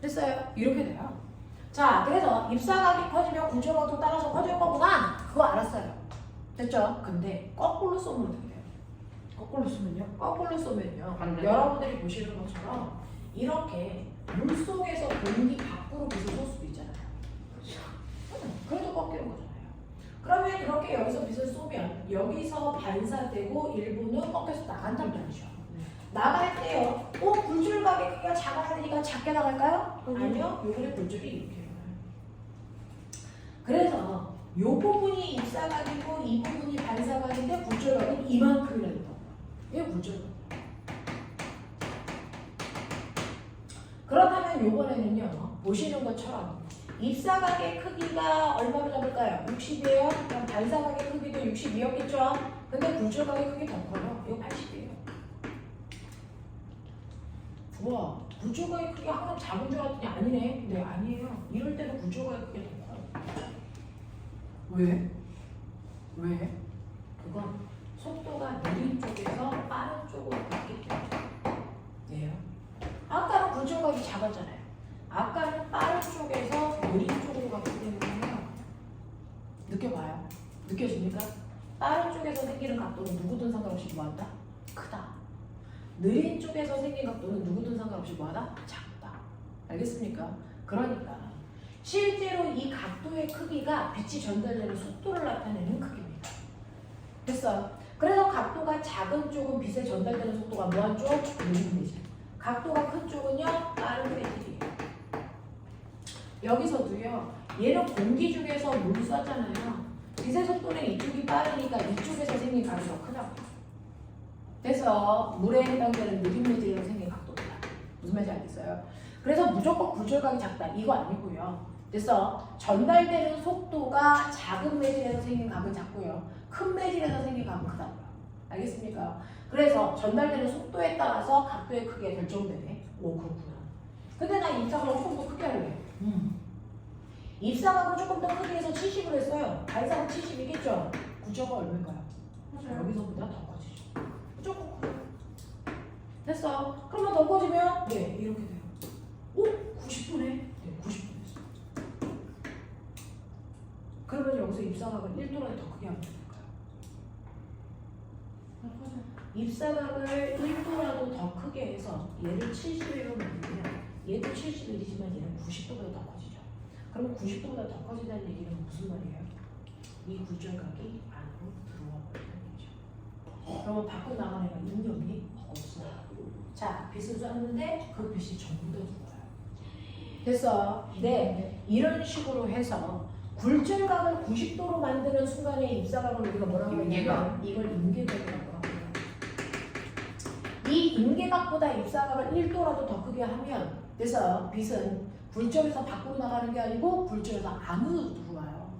됐어요? 이렇게 돼요. 자, 그래서 입사각이 커지면 굴절각도 따라서 커질 거구나. 그거 알았어요. 됐죠? 근데 거꾸로 쏘면 어떻게 돼요? 거꾸로 쓰면요? 거꾸로 쏘면요. 반대. 여러분들이 보시는 것처럼 이렇게 물속에서 공기 밖으로 빛을 쏠 수도 있잖아요. 그래도 꺾이는 거잖아요. 그러면 이렇게 여기서 빛을 쏘면 여기서 반사되고 일부는 꺾여서 나간단 말이죠. 나갈 때요. 굴절각의 크기가 작아야 되니까 작게 나갈까요? 아니요. 요번에 굴절이 이렇게 나가요. 그래서 요 부분이 입사각이고 이 부분이 반사각인데 굴절각은 이만큼이나 된다고. 이게 굴절각. 그렇다면 요번에는요. 보시는 것처럼 입사각의 크기가 얼마로 잡을까요? 60이에요. 그럼 반사각의 크기도 62였겠죠? 근데 굴절각의 크기 더 커요. 이거 80이에요. 우와, 굴절각의 크기가 항상 작은 줄 알았더니 아니네. 네, 아니에요. 이럴 때는 굴절각의 크기가 더 커요. 왜? 왜? 그건 속도가 느린 쪽에서 빠른 쪽으로 바뀌기 때문이에요. 아까는 굴절각이 작았잖아요. 아까는 빠른 쪽에서 느린 쪽으로 갔기 때문에요. 느껴봐요. 느껴집니까? 빠른 쪽에서 생기는 각도는 누구든 상관없이 뭐한다? 크다. 느린 쪽에서 생긴 각도는 누구든 상관없이 뭐하다? 작다. 알겠습니까? 그러니까 실제로 이 각도의 크기가 빛이 전달되는 속도를 나타내는 크기입니다. 됐어요? 그래서 각도가 작은 쪽은 빛에 전달되는 속도가 뭐한 쪽? 느린 빛이에요. 각도가 큰 쪽은요? 빠른 빛이에요. 여기서도요. 얘는 공기 중에서 물 쐈잖아요. 빛의 속도는 이쪽이 빠르니까 이쪽에서 생긴 각이 더 크다고. 그래서 물에 해당되는 느린 매질에서 생긴 각도입니다. 무슨 말인지 알겠어요? 그래서 무조건 굴절각이 작다 이거 아니고요. 그래서 전달되는 속도가 작은 매질에서 생긴 각은 작고요. 큰 매질에서 생긴 각은 크다고요. 알겠습니까? 그래서 전달되는 속도에 따라서 각도의 크기가 결정되네. 오, 그렇구나. 근데 나 입사각을 조금 더 크게 할래. 입사각을 조금 더 크게 해서 70을 했어요. 반사각 70이겠죠? 굴절각 얼마인가요? 여기서보다 더 커지죠. 조금 커요. 됐어. 그러면 더 커지면 네, 이렇게 돼요. 오, 90도네. 네, 90도 됐어. 그러면 여기서 입사각을 1도라도 더 크게 하면 될까요? 입사각을 1도라도 더 크게 해서 얘를 70으로 만들면 얘도 71이지만 얘는 90도보다 더 커지죠. 그러면 90도보다 더 커진다는 얘기는 무슨 말이에요? 이 굴절각이 안으로 들어와 버린다는 얘기죠. 그러면 밖으로 나가는 애가 있니 없니? 없어. 자, 빛을 쐈는데 그 빛이 전부 다 들어와요. 됐어. 네, 이런 식으로 해서 굴절각을 90도로 만드는 순간에 입사각을 우리가 뭐라고 하냐면 이걸 임계각이라고 합니다. 이 임계각보다 입사각을 1도라도 더 크게 하면 그래서 빛은 굴절에서 밖으로 나가는 게 아니고 굴절에서 안으로 들어와요.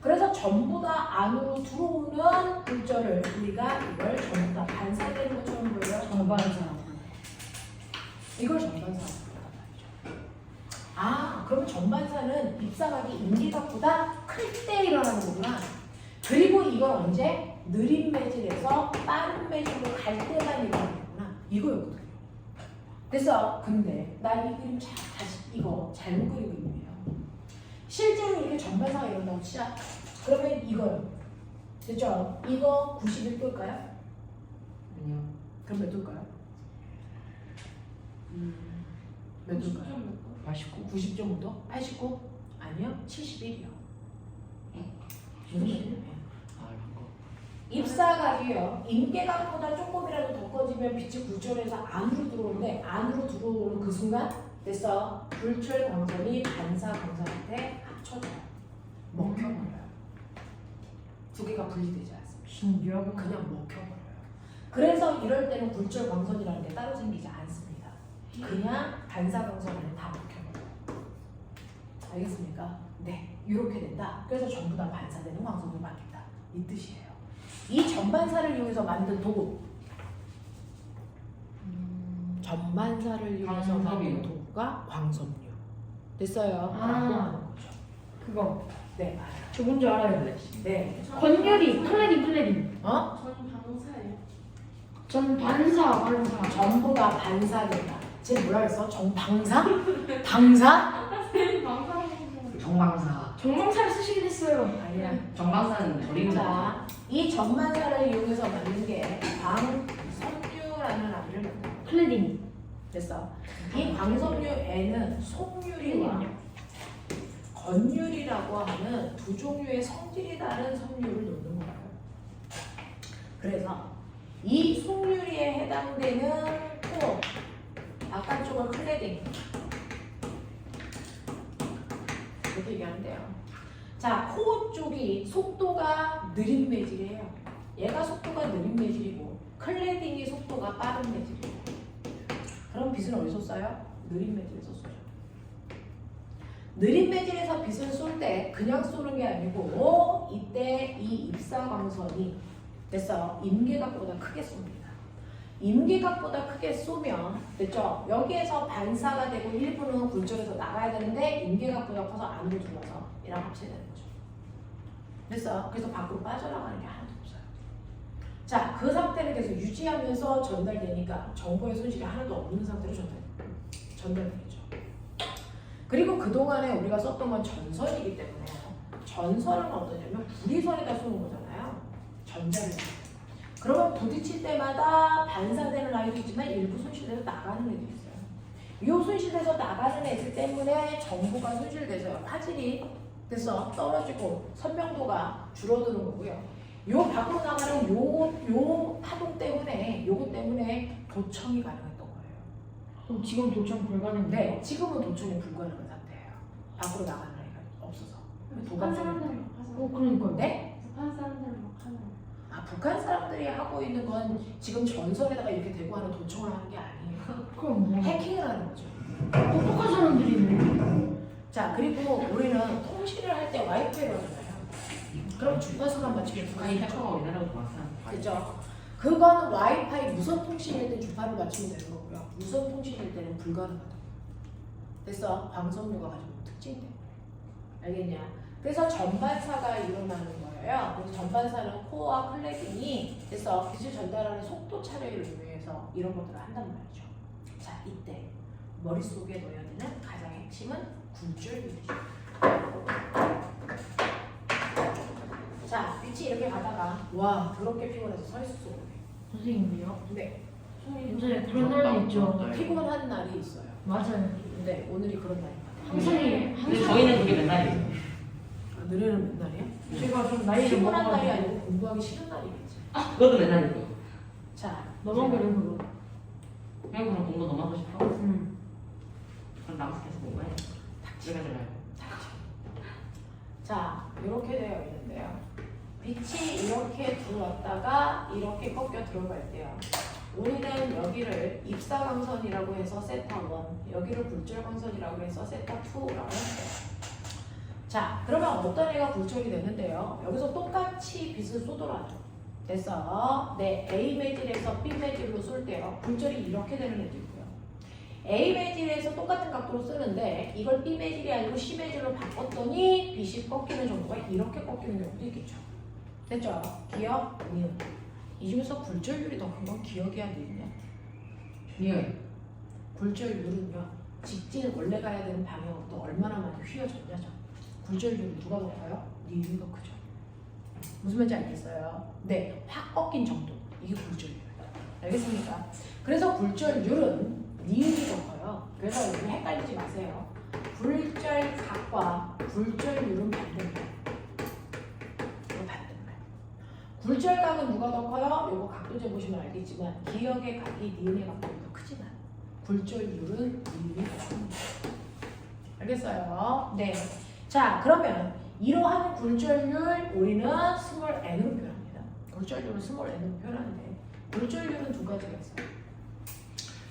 그래서 전부 다 안으로 들어오는 굴절을 우리가 이걸 전부 다 반사되는 것처럼 보여요. 전반사. 이걸 전반사라고 부른단 말이죠. 아, 그럼 전반사는 입사각이 임계각보다 클 때 일어나는 거구나. 그리고 이걸 언제? 느린 매질에서 빠른 매질로 갈 때만 일어나는 거구나. 이거였거든요. 그래서 근데 나 이 그림 다시 이거 잘못 그리고 있네요. 실제로 이렇게 전반사가 일어난다고 치자. 그러면 이거요. 됐죠? 이거 91도일까요? 아니요. 그럼 몇 도일까요? 몇 도일까요? 89. 90.5도? 89? 아니요, 71이요. 무슨 소리예요? 아, 이런 거. 입사각이요. 임계각보다 조금이라도 더 꺼지면 빛이 굴절해서 안으로 들어오는데 안으로 들어오는 그 순간 됐어. 굴절 광선이 반사 광선한테 합쳐져요. 먹혀버려요. 두 개가 분리되지 않습니다. 신기하고 그냥 먹혀버려요. 그래서 이럴 때는 굴절 광선이라는 게 따로 생기지 않습니다. 그냥 반사 광선 안에 다 먹혀버려요. 알겠습니까? 네, 이렇게 된다. 그래서 전부 다 반사되는 광선으로 바뀐다. 이 뜻이에요. 이 전반사를 이용해서 만든 도구. 전반사를 이용해서 만든 광섬유. 도구가 광섬유. 됐어요. 아. 라고 하는 거죠. 그거 네, 맞아요. 저 뭔지 알아요. 네. 권열이 플래닛 어? 전방사예요. 전 반사 전부가 반사된다. 쟤 뭐라 그랬어? 정방사? 방사? 정방사. 정방사를 쓰시게 됐어요. 아니야. 정방사는 버리는 거. 자, 이 전반사를 이용해서 만든 게 광섬유라는 아이를 만든 거야. 플래닛 됐어. 이 광섬유에는 속유리와 건유리라고 하는 두 종류의 성질이 다른 섬유를 넣는 거예요. 그래서 이 속유리에 해당되는 코어, 바깥쪽은 클레딩. 이렇게 얘기하는데요. 자, 코어 쪽이 속도가 느린 매질이에요. 얘가 속도가 느린 매질이고 클레딩이 속도가 빠른 매질이에요. 그럼 빛은 어디서 쏴요? 느린 매질에서 쏘죠. 느린 매질에서 빛을 쏠 때 그냥 쏘는 게 아니고 이때 이 입사광선이 됐어. 임계각보다 크게 쏩니다. 임계각보다 크게 쏘면 됐죠? 여기에서 반사가 되고 일부는 굴절해서 나가야 되는데 임계각보다 커서 안으로 들어와서 얘랑 합체되는 거죠. 됐어? 그래서 밖으로 빠져나가는 게 하나도 없어요. 자, 그 상태를 계속 유지하면서 전달되니까 정보의 손실이 하나도 없는 상태로 전달되겠죠. 그리고 그동안에 우리가 썼던 건 전선이기 때문에 전선은 어떠냐면 불이선에다 쏘는 거잖아요. 전자를. 그러면 부딪힐 때마다 반사되는 라인도 있지만 일부 손실돼서 나가는 애들이 있어요. 이 손실돼서 나가는 애들 때문에 정보가 손실돼서 화질이 돼서 떨어지고 선명도가 줄어드는 거고요. 요 밖으로 나가는 요 파동 때문에 요거 때문에 도청이 가능했던 거예요. 그럼 지금 도청 불가능해요? 네, 지금은 도청이 불가능한 상태예요. 밖으로 나가는 아이가 없어서. 북한 사람들은 막 하잖아요. 그러니까요. 네? 북한 사람들은 막 하잖아요. 아, 북한 사람들이 하고 있는 건 지금 전선에다가 이렇게 대고 하는 도청을 하는 게 아니에요. 그럼 뭐 해킹을 하는 거죠. 똑똑한 사람들이네. 자, 그리고 우리는 통신을 할 때 와이파이로 하잖아요. 그럼 주파수만 맞추면 북한이 북한이 해커. 해커가 우리나라로 들어왔어. 그죠? 그건 와이파이 무선 통신일 때 주파를 맞추면 되는 거고요. 무선 통신일 때는 불가능하다. 그래서 광섬유가 가지고 있는 특징 때문에. 알겠냐? 그래서 전반사가 일어나는 거예요. 그래서 전반사는 코어와 클레딩이 그래서 빛을 전달하는 속도 차례를 이용해서 이런 것들을 한단 말이죠. 자, 이때 머릿속에 넣어야 되는 가장 핵심은 굴절율이죠. 자, 빛이 이렇게 가다가 와, 더럽게 피곤해서 서 있을 수 없네. 선생님이요? 네, 요새 그런 날이 있죠. 피곤한 날이 있어요. 맞아요. 네, 오늘이 그런 날입니다. 항상 근데 저희는 그게 맨날이에요. 아, 너네는 몇 날이야? 제가 좀 나이를 피곤한 날이 먹어가지고 아니고 공부하기 싫은 날이겠지. 그것도 맨날이고. 자, 너만 그래 그거. 그냥 그럼 공부 너무 하고 싶어? 응. 그럼 남스께서 공부해. 집에 들어요. 자, 이렇게 되어 있는데요. 빛이 이렇게 들어왔다가 이렇게 꺾여 들어갈 때요. 우리는 여기를 입사광선이라고 해서 세타 1, 여기를 굴절광선이라고 해서 세타 2라고 했어요. 자, 그러면 어떤 애가 굴절이 되는데요? 여기서 똑같이 빛을 쏘더라도 됐어. 네, A 매질에서 B 매질로 쏠 때요. 굴절이 이렇게 되는 애도 있고요. A 매질에서 똑같은 각도로 쓰는데 이걸 B 매질이 아니고 C 매질로 바꿨더니 빛이 꺾이는 정도가 이렇게 꺾이는 경우도 있겠죠. 됐죠? 기억, 니은. 이 중에서 굴절률이 더 큰 건 기억이야, 니은이야? 니은. 굴절률은요. 직진 원래 가야 되는 방향으로 얼마나 많이 휘어졌냐죠. 굴절률은 누가 더 커요? 니은이 더 크죠. 무슨 말인지 알겠어요? 네, 확 꺾인 정도. 이게 굴절률. 알겠습니까? 그래서 굴절률은 니은이 더 커요. 그래서 여기 헷갈리지 마세요. 굴절각과 굴절률은 반대입니다. 이거 반대입니다. 굴절각은 누가 더 커요? 이거 각도 재보시면 알겠지만 기억의 각이 니은의 각도보다 더 크지만 굴절률은 니은이 더 큽니다. 알겠어요? 네. 자, 그러면 이러한 굴절률 우리는 스몰 n으로 표현합니다. 굴절률은 스몰 n으로 표현하는데 굴절률은 두 가지가 있어요.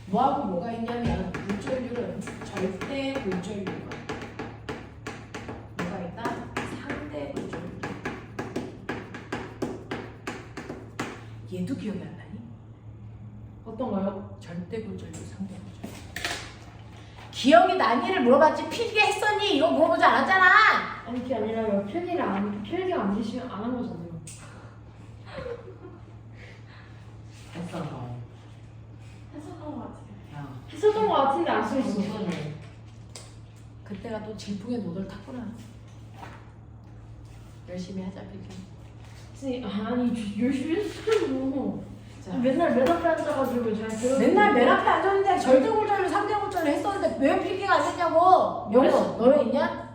뭐하고 뭐가 있냐면 굴절률은 절대 굴절률과 뭐가 있다? 상대 굴절률. 얘도 기억이 안 나니? 어떤 거요? 절대 굴절률, 상대 굴절률. 기억이 나니를 물어봤지 필기했었니? 이거 물어보지 않았잖아. 아니 그게 아니라 필기가 안 되시면 안 한 거잖아요. 했어서. 했었던 것 같아요. 야. 했었던 거 같은데 안 써 있어. 무슨 그때가 또 질풍의 노도를 탔구나. 열심히 하자 필기. 선생님 아니 열심히 했어요. 자, 맨날 맨 앞에 앉아가지고 잘 들어. 맨날 맨 앞에 앉았는데 절대 굴절률, 상대 굴절률 했었는데 왜 필기가 안 됐냐고. 영어 너네 있냐?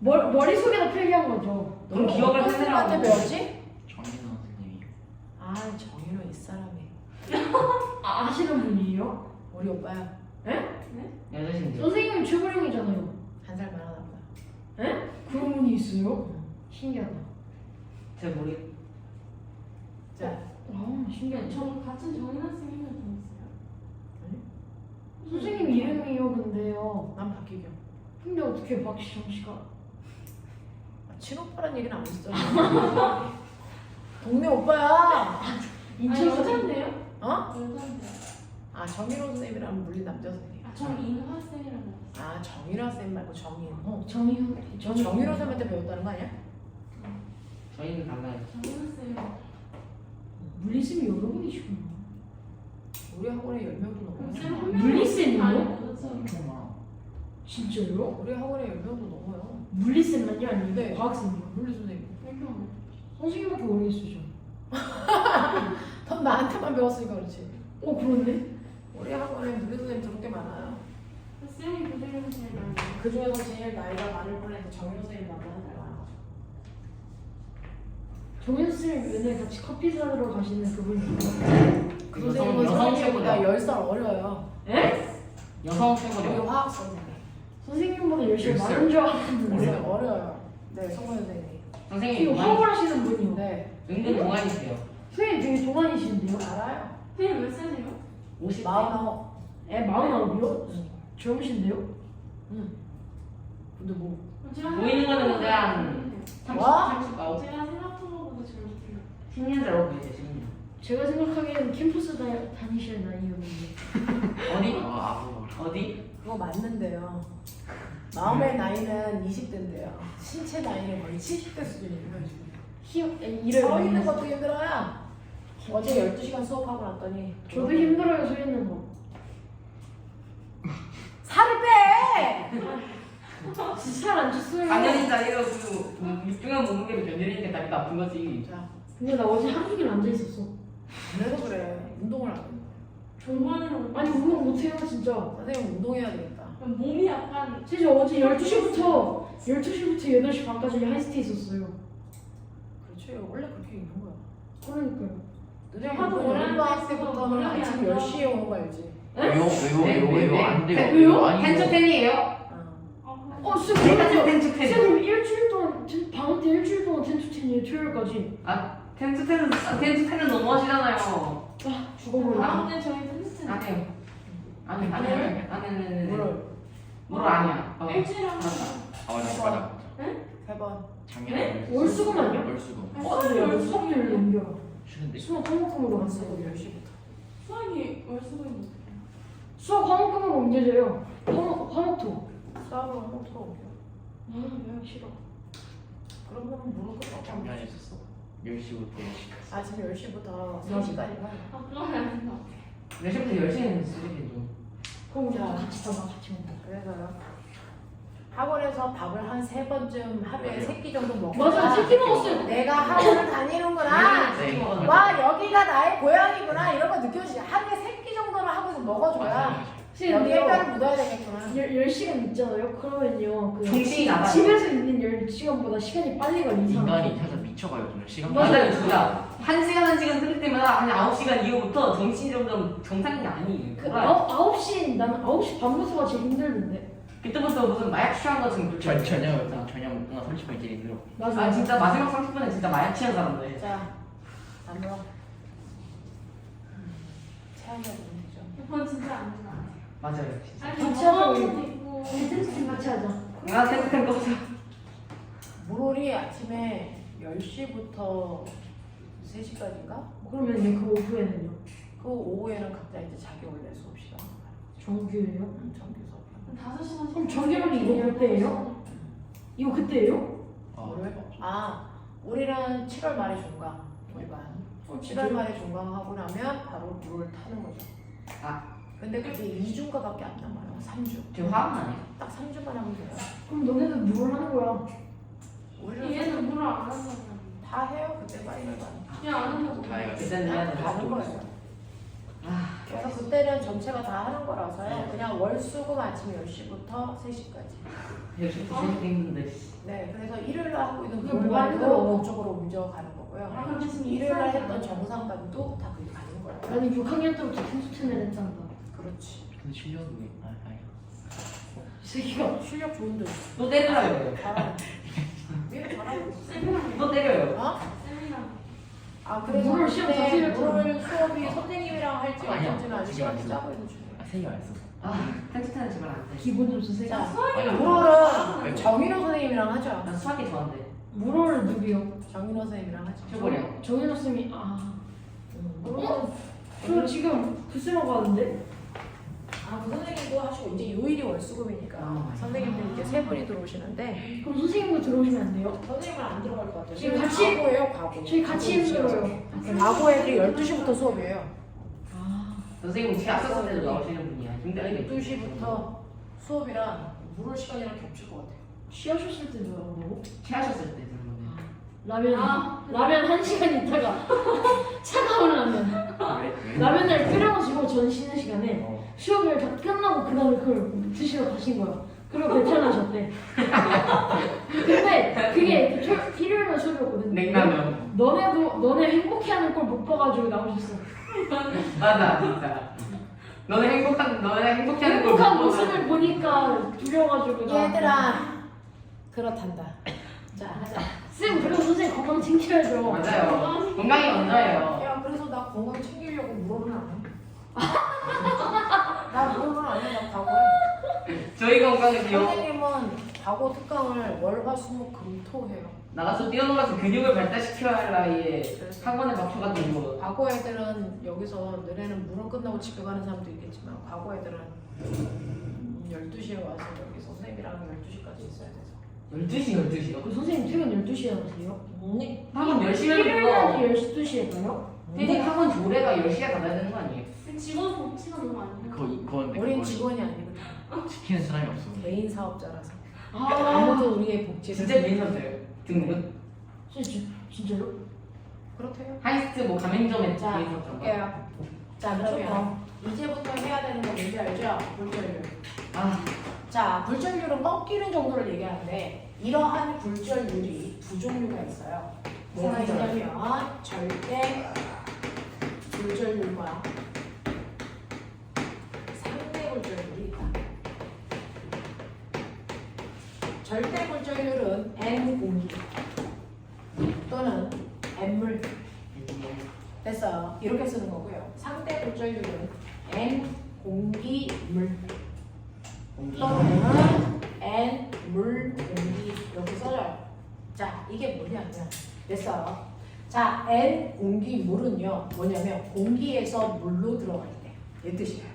머릿속에다 필기한 거죠. 그럼 기억을 어떤 선생님한테 하느라고. 배웠지? 정인호 선생님이. 아, 정인호 이 사람이 아시는 분이에요? 우리 오빠야. 여자신데. 선생님이 최고령이잖아요. 한 살 많아나 보다. 에? 그런 분이 있어요? 신기하다. 제 머리. 자, 아 신기하다. 저 같은 정인 학생이면 좀 있어요. 선생님 이름이요 근데요. 난 박희경. 근데 어떻게 박시정 씨가? 아, 친오빠란 얘기는 안 했어. 동네 오빠야. 인천 아, 선생님. 여잔데요? 어? 여잔데요. 아, 정인호 선생님이랑 물린 남자 선생님. 아, 저는 인하 학생이랑 봤어요. 아, 정인호 선생님 말고 정인호. 정희훈. 저 정인호 선생님한테 배웠다는 거 아니야? 저희는 달라요. 정인 학생. 물리쌤이 여러 분이시구나. 우리 학원에 10명도 넘어요. 물리쌤이요? 엄청 많아. 진짜요? 우리 학원에 10명도 넘어요. 물리쌤만요? 아니면 네. 과학쌤이요? 물리 선생님. 선생님밖에 모르겠어요 넌 나한테만 배웠으니까 그렇지. 그런데? 우리 학원에 물리 선생님 저렇게 많아요. 쌤이 그대로 제일 많아요. 그 중에서 제일 나이가 많을 뻔해서 정인호 선생님보다 한달 많아가지고. 정현 쌤이 맨날 같이 커피 사러 가시는 그분이요. 그 선생님은 여성 선생님보다 최고다. 10살 어려요. 에? 여성 우리 최고죠. 화학 선생님. 선생님보다 열심히 글쎄요. 많은 줄 알았는데. 어려요. 네, 성원 선생님. 선생님 이거 동안. 화학을 하시는 분이요. 네, 은근 동안이세요. 선생님 되게 동안이시는데요? 알아요. 쌤이 몇 살이에요? 50대. 49. 에? 49이요? 응. 젊으신데요? 응. 근데 뭐 보이는 거는 근데 한 와? 39. 제가 생각한 것보다 젊으세요. 10년대로 보이죠, 10년. 제가 생각하기에는 캠퍼스 다니실 나이였는데. 어디? 어디? 그거 맞는데요. 마음의 나이는 20대인데요. 신체 나이는 거의 70대 수준이에요. 일을 서 많이 있는 해서. 것도 힘들어요. 어제 12시간 수업하고 났더니 저도 힘들어요 서 있는 거. 살을 빼! 진짜 살안 쪘어요. 당연히 자기가 그 육중한 몸무게를 견디는 게 자기 나쁜 거지. 자, 근데 나 어제 하루 종일 앉아 있었어. 그래도 그래. 운동을 안 해. 종반으로. 아니 운동 못해요 진짜. 선생님 운동해야 되겠다. 몸이 약간 진짜 어제 12시부터 8시 반까지 하이스트 있었어요. 그렇지. 원래 그렇게 있는 거야. 그러니까요. 너네 하도 하도 오랜만에 연방 때부터는 연락이 아침 안 10시에 오는 거 알지? 왜요? 안 돼요. 왜요? 아니고. 텐트텐이에요? 어. 쌤 내가 그러죠. 텐트텐. 쌤 일주일 동안 방학 때 일주일 동안 텐트텐이에요 토요일까지. 텐트텐은 너무 하시잖아요. 아 죽어버려. 다음 때 저희 텐트 안 해요. 아니. 뭐를? 뭐를 아니야. 일주일에 한 번. 맞아. 3번. 작년에 월수금 아니야? 월수금. 야, 수학률 넘겨. 쉬는데. 수학 화목금으로 안 수업 쓰고 10시부터. 수학이 월수금이 수학 화목금으로 옮겨져요. 화목토. 수업을 한번 들어올게요. 아, 싫어. 그러면은 무릎 꿇어. 작년에 있었어. 10시부터 10시까지. 아침 10시부터 3시까지만. 아 그러면 안 된다. 10시부터 10시는 쓰레기도. 그럼 우리 자. 같이 가자, 같이 먹자. 그래서요. 학원에서 밥을 한 3번쯤 하루에 맞아요. 3끼 정도 먹고. 맞아, 새끼 먹었어요. 내가 학원을 다니는구나. 네. 와 여기가 나의 고향이구나 이런 거 느껴지지. 하루에 3끼 정도는 학원에서 먹어줘야 여기에 뼈를 묻어야 되겠구나. 10시간 있잖아요. 그러면요. 그 정신이 나가요. 집에서 있는 10시간보다 시간이 빨리 걸리잖아. 인간이 살짝 미쳐가요. 정말 시간. 맞아요. 진짜 1시간 흐를 때마다 한 9시간 이후부터 정신이 점점 정상이 아니에요. 그 9시, 나는 9시 반부터가 제일 힘들던데. 그때부터 무슨 마약 취한 것처럼 그렇게 저녁 30분 제일 힘들어. 맞아. 아 진짜 마지막 30분은 진짜 마약 취한 사람들. 자, 한번 체험해 보면 되죠. 이건 진짜 안 된다. 맞아요. 진짜. 아니 같이 하자, 우리. 먹어도 있고. 텐트 같이 하자. 내가 생각한 거 보자. 물놀이 아침에 10시부터 3시까지인가? 그러면요, 그 오후에는요? 그 오후에는 각자 이제 자기 원래 수업 시간. 정규예요? 정규 수업. 5시간. 그럼 정규는 이거 그때예요? 이거 그때예요? 아, 우리는 7월 말에 종강. 우리 반. 7월 말에 종강하고 나면 바로 물을 타는 거죠. 아. 근데 그게 2주가밖에 안 남아요. 3주. 저 화학 아니에요? 딱 3주만 하면 돼요. 그럼 너네도 뭘 하는 거야? 우리는 얘는 물을 안 한다고. 다 해요. 그때 파이널 반. 그냥 안 한다고. 다 해가지고. 그때는 해야 다 하는 거예요. 아, 그래서 그때는 전체가 다 하는 거라서요. 그냥 월수금 아침 10시부터 3시까지. 역시 고생 힘든데. 네, 그래서 일요일 날 하고 있는 그게 뭐가 힘들어? 물반도 그쪽으로 옮겨가는 아, 거고요. 그럼 지금 일요일 날 이사하는 했던 거야? 정상반도 다 그게 가는 거예요. 아니 6학년 때부터 텐트 채널 했잖아. 그렇지. 근데 실력이 아니. 이 새끼가 실력 좋은데. 또 때려요. 잘하네. 얘는 잘하고 있어. 세미나. 또 때려요. 어? 세미나. 아, 그래서 물을 시험 그때 자세히 했잖아. 물을 수업이 선생님이랑 할지 아니야. 어쩐지는 아직 지금 안 시간이 했어. 짜고 있는 중이에요. 아, 생일 안 했어. 아, 펜트타는 제발 안 돼. 기본 좀 주세요. 자, 아니, 물어는 정인호 선생님이랑 하죠. 나 수학이 좋아한대. 물어를 누구요? 정인호 선생님이랑 하죠. 최고래요. 정현호 쌤이 물어는 저 지금 그 쌤하고 하는데? 그 선생님도 하시고 이제 요일이 월수금이니까 아, 선생님들 이제 세 분이 들어오시는데 그럼 선생님도 들어오시면 안 돼요? 선생님은 안 들어갈 것 같아요. 지금 같이- 과고예요, 과고. 저희 같이 힘들어요. 과고 애들이 12시부터 수업이에요. 선생님 제가 썼을 때도 나오시는 분이야. 힘들게. 12시부터 수업이랑 물을 시간이랑 겹칠 것 같아요. 쉬하셨을 때 들어간다고? 취하셨을 때 들은 라면 1시간 있다가 차가운 라면 라면을 끓여가지고 전 쉬는 시간에 수업을 다 끝나고 그 다음에 그걸 드시러 가신 거야. 그리고 배탈나셨대. 근데 그게 일요일날 수업이었거든. 냉라면. 너네 행복해하는 걸 못 봐가지고 나오셨어. 맞아, 진짜. 너네 행복하는 걸 행복한 보고 모습을 보니까 두려워가지고 나. 얘들아, 그렇단다. 자, 하자. 쌤 그리고 선생님 건강 챙겨야죠. 맞아요. 건강이 먼저예요. 야, 그래서 나 건강 챙기려고 물어는 안 해. 나 물어는 안 해, 나 과거에. 저희 건강은요. 선생님은 과거 특강을 월, 화, 수, 목, 금, 토 해요. 나가서 뛰어놀아서 근육을 발달시켜야 할 나이에 학원에 맞춰가지고 과거 애들은 여기서 너네는 물은 끝나고 집에 가는 사람도 있겠지만 과거 애들은 12시에 와서 여기 선생님이랑 12시까지 있어야 돼서 12시요. 그 선생님 퇴근 12시에 하세요? 학원 10시에 일요일날 12시에 가요? 근데 학원 조례가 10시에 가야 되는 거 아니에요? 직원 복지가 너무 안 돼. 그건 우린 직원이 아니거든. 지키는 사람이 없어. 메인 사업자라서 아 아무도 우리의 복지를 진짜 미인선수예요. 등록은? 진짜요? 그렇대요. 하이스트 뭐 가맹점에 자, 미인선수. 볼게요. 자, 그러면 이제부터 해야 되는 거 뭔지 알죠? 불전율. 아, 자, 불전율은 꺾이는 정도를 얘기하는데 이러한 불전율이 두 종류가 있어요. 뭐가 있냐면 절대 불전율과 상대 불전율이 있다. 절대 불전율은 N 공기 또는 N물 됐어요. 이렇게 쓰는 거고요. 상대 불전율은 N 공기물 또는 N 물 공기 이렇게 써져요. 자, 이게 뭐냐면 됐어. 자, N 공기물은요 뭐냐면 공기에서 물로 들어갈 때 이 뜻이에요.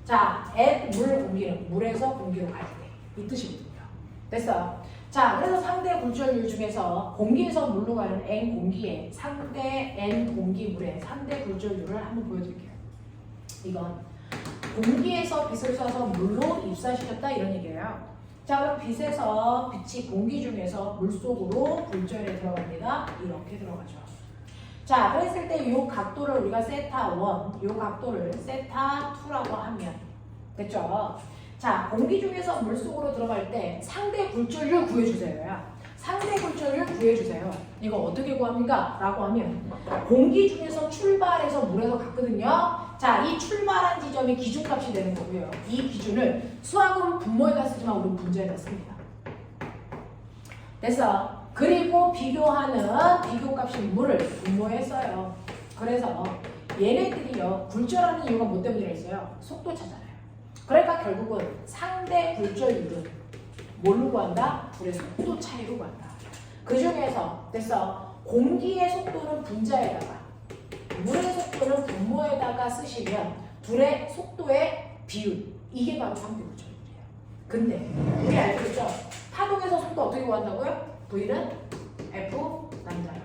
자, N 물 공기는 물에서 공기로 갈 때 이 뜻이거든요. 됐어. 자, 그래서 상대 굴절율 중에서 공기에서 물로 가는 N 공기에 상대 N 공기물의 상대 굴절율을 한번 보여드릴게요. 이건 공기에서 빛을 쏴서 물로 입사시켰다 이런 얘기예요. 자, 그럼 빛에서 빛이 공기 중에서 물 속으로 굴절에 들어갑니다. 이렇게 들어가죠. 자, 그랬을 때 이 각도를 우리가 세타 1, 이 각도를 세타 2라고 하면 됐죠? 자, 공기 중에서 물 속으로 들어갈 때 상대 굴절율 구해주세요. 상대 굴절율 구해주세요. 이거 어떻게 구합니까? 라고 하면 공기 중에서 출발해서 물에서 갔거든요. 자, 이 출발한 지점이 기준값이 되는 거고요. 이 기준을 수학은 분모에다 쓰지만 우리는 분자에다 씁니다. 됐어. 그리고 비교하는 비교값이 물을 분모에 써요. 그래서 얘네들이요 굴절하는 이유가 뭐 때문이겠어요? 속도 차잖아요. 그러니까 결국은 상대 굴절율은 뭘로 구한다? 불의 속도 차이로 구한다. 그 중에서 됐어. 공기의 속도는 분자에다가 물의 속도는 분모에다가 쓰시면 둘의 속도의 비율 이게 바로 상대 굴절율이에요. 근데 우리 알고 있죠? 파동에서 속도 어떻게 구한다고요? V는 F 남자요.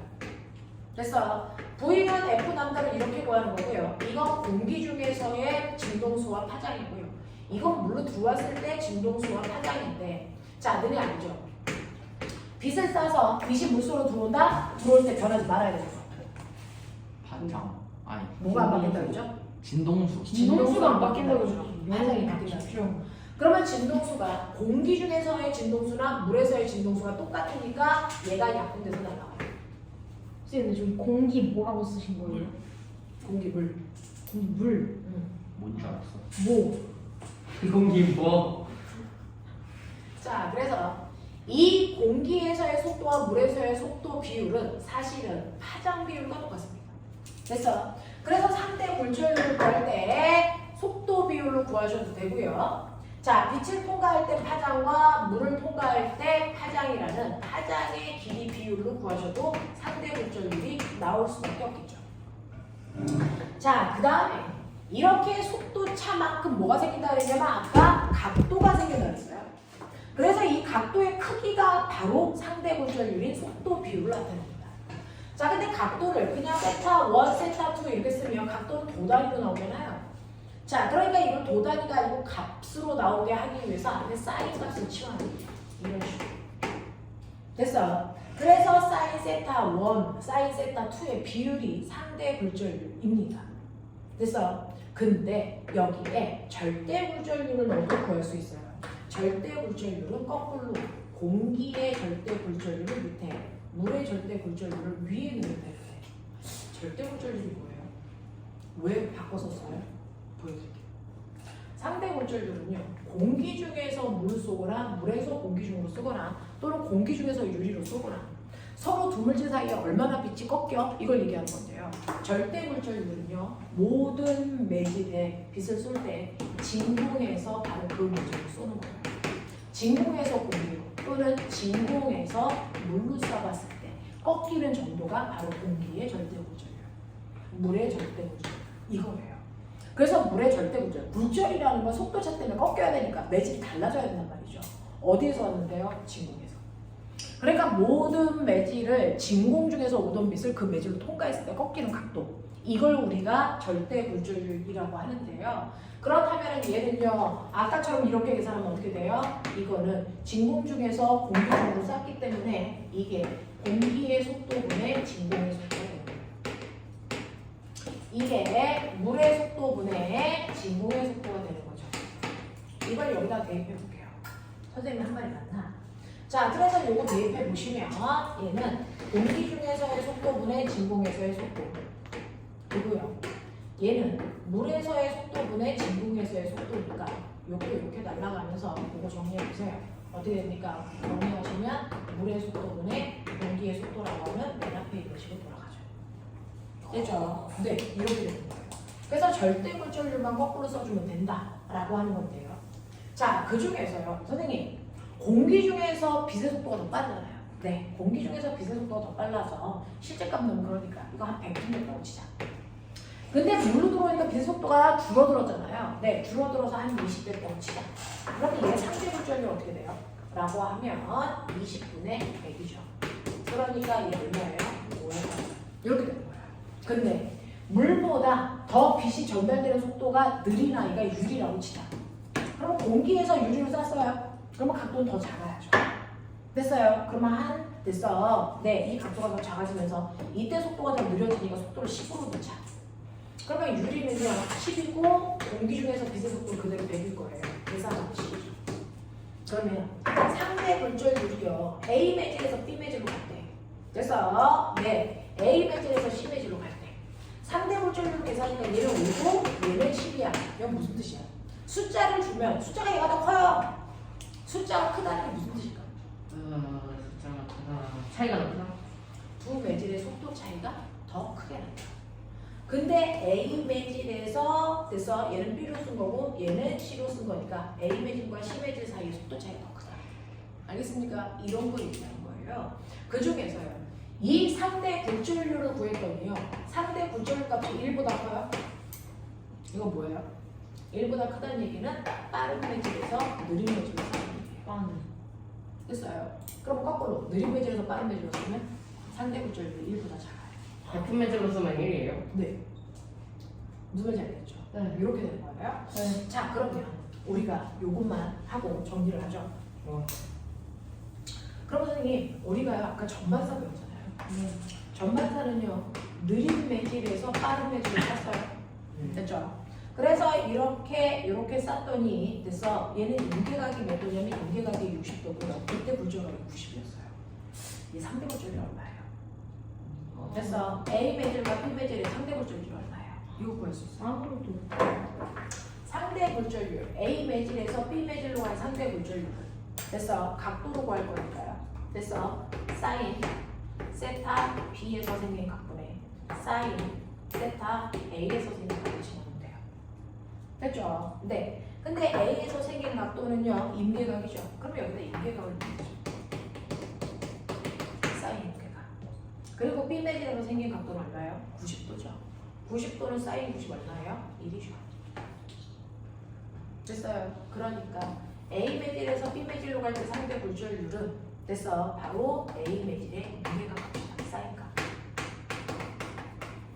됐어. V는 F 남자를 이렇게 구하는 거고요. 이건 공기 중에서의 진동수와 파장이고요. 이건 물로 들어왔을 때 진동수와 파장인데 자, 너네 알죠? 빛을 쏴서 빛이 물속으로 들어온다? 들어올 때 변하지 말아야 되는 거. 반장. 아니. 뭐가 안 바뀐다고 그러죠? 진동수. 진동수가 안 바뀐다고 그러죠. 파장이 바뀐다고. 그러면 진동수가 공기 중에서의 진동수나 물에서의 진동수가 똑같으니까 얘가 약분돼서 날아가요. 선생님, 근데 저기 공기 뭐라고 쓰신 거예요? 공기 물. 공기 물. 뭔 줄 알았어. 뭐? 공기 뭐? 자, 그래서 이 공기에서의 속도와 물에서의 속도 비율은 사실은 파장 비율과 똑같습니다. 됐어? 그래서 상대 굴절율을 구할 때 속도 비율로 구하셔도 되고요. 자, 빛을 통과할 때 파장과 물을 통과할 때 파장이라는 파장의 길이 비율로 구하셔도 상대 굴절율이 나올 수밖에 없겠죠. 자, 그 다음에 이렇게 속도 차만큼 뭐가 생긴다 그랬냐면 아까 각도가 생긴다 그랬어요. 그래서 이 각도의 크기가 바로 상대 굴절율인 속도 비율을 나타냅니다. 자, 근데 각도를 그냥 세타 1, 세타 2 이렇게 쓰면 각도는 도단위로 나오잖아요. 자, 그러니까 이걸 도단위가 아니고 값으로 나오게 하기 위해서 앞에 사인 값을 치워야 돼요. 이런 식으로. 됐어? 그래서 사인 세타 1, 사인 세타 2의 비율이 상대 굴절율입니다. 됐어? 근데 여기에 절대 굴절율을 넣고 구할 수 있어요. 절대 굴절율은 거꾸로 공기의 절대 굴절율을 밑에, 물의 절대 굴절율을 위에 넣으면 돼요. 절대 굴절율이 뭐예요? 왜 바꿔서 써요? 보여드릴게요. 상대 굴절율은요, 공기 중에서 물을 쏘거나 물에서 공기 중으로 쏘거나 또는 공기 중에서 유리로 쏘거나 서로 두 물질 사이에 얼마나 빛이 꺾여 이걸 얘기하는 건데요. 절대 굴절율은요, 모든 매질에 빛을 쏠 때 진공에서 바로 그 물질을 쏘는 거예요. 진공에서 공기로 또는 진공에서 물로 쏴봤을 때 꺾이는 정도가 바로 공기의 절대 굴절율, 물의 절대 굴절율 이거예요. 그래서 물의 절대 굴절, 굴절이라는 건 속도차 때문에 꺾여야 되니까 매질이 달라져야 된단 말이죠. 어디에서 왔는데요? 진공에서. 그러니까 모든 매질을 진공 중에서 오던 빛을 그 매질로 통과했을 때 꺾이는 각도, 이걸 우리가 절대 굴절율이라고 하는데요. 그렇다면 얘는요, 아까처럼 이렇게 계산하면 어떻게 돼요? 이거는 진공 중에서 공기 중으로 쐈기 때문에 이게 공기의 속도분의 진공의 속도가 됩니다. 이게 물의 속도분의 진공의 속도가 되는 거죠. 이걸 여기다 대입해 볼게요. 선생님 한 말이 맞나? 자, 그래서 요거 대입해 보시면 얘는 공기 중에서의 속도분의 진공에서의 속도 이고요. 얘는 물에서의 속도분의 진공에서의 속도니까 요거 이렇게 날아가면서 이거 정리해 보세요. 어떻게 됩니까? 정리하시면 물의 속도분의 공기의 속도라고 하면 맨 앞에 이것이 돌아가죠. 됐죠? 네, 이렇게 되는 거예요. 그래서 절대 굴절율만 거꾸로 써주면 된다라고 하는 건데요. 자, 그 중에서요, 선생님, 공기 중에서 빛의 속도가 더 빠르잖아요. 네, 공기 중에서 빛의 속도가 더 빨라서 실제 값 넣으면 그러니까 이거 한 100분 정도 치자. 근데 물로 들어오니까 빛의 속도가 줄어들었잖아요. 네, 줄어들어서 한 20배 정도 치자. 그럼 얘 상대 굴절이 어떻게 돼요? 라고 하면 20분의 100이죠. 그러니까 얘 얼마예요? 5예요. 이렇게 되는 거예요. 근데 물보다 더 빛이 전달되는 속도가 느린 아이가 유리라고 치자. 그럼 공기에서 유리를 쐈어요. 그러면 각도는 더 작아야죠. 됐어요. 그러면 됐어. 네, 이 각도가 더 작아지면서 이때 속도가 더 느려지니까 속도를 10으로 넣자. 그러면 유리는요 10이고 공기 중에서 빛의 속도는 그대로 100일 거예요. 계산하면 10이죠. 그러면 상대 굴절율이요 A 매질에서 B 매질로 갈때 됐어? 네, A 매질에서 C 매질로 갈 때 상대 굴절율 계산이니까 얘는 5고 얘는 10이야. 이건 무슨 뜻이야? 숫자를 주면 숫자가 얘가 더 커요. 숫자가 크다는 게 무슨 뜻일까? 숫자가 크다. 차이가 나구나. 두 매질의 속도 차이가 더 크게 난다. 근데 A 매질에서 됐어? 얘는 B로 쓴 거고 얘는 C로 쓴 거니까 A 매질과 C 매질 사이의 속도 차이가 더 크다. 알겠습니까? 이런 거 얘기하는 거예요. 그 중에서요. 이 상대 굴절율을 구했더니요. 상대 굴절율 값이 1보다 커요. 이건 뭐예요? 1보다 크다는 얘기는 빠른 매질에서 느린 매질로 사는 얘기예요. 됐어요. 그럼 거꾸로 느린 매질에서 빠른 매질로 쓰면 상대 굴절율이 1보다 작아요. 같은 매질로 쓰면 1이에요? 네. 무슨 말인지 알겠죠? 네. 이렇게 되는 거예요. 네. 자, 그러면 우리가 요것만 하고 정리를 하죠. 그럼 선생님, 우리가 아까 전반사 배웠잖아요. 전반사는요, 느린 매질에서 빠른 매질을 샀어요. 됐죠? 그래서 이렇게 쌌더니 됐어. 얘는 인계각이 몇 도냐면 인계각이 60도고요. 그때 굴절각이 90이었어요. 이 상대 굴절이 얼마예요? 됐어. A 매질과 B 매질의 상대 굴절율이 얼마예요? 이거 구할 수 있어요. 아무것도. 상대 굴절율 A 매질에서 B 매질로 간 상대 굴절율 됐어. 각도로 구할 거니까요. 됐어. 사인 세타 B에서 생긴 각분의 사인 세타 A에서 생긴 각도 치면 돼요. 됐죠? 네. 근데 A에서 생긴 각도는요 임계각이죠. 그럼 여기다 임계각을 넣죠. 사인 임계각. 그리고 B 매질에서 생긴 각도는 얼마예요? 90도죠. 90도는 사인 90 얼마예요? 1이죠. 됐어요. 그러니까 A 매질에서 B 매질로 갈 때 상대 굴절율은 됐어. 바로 A 매질의 임계각 값이다. 사인 값.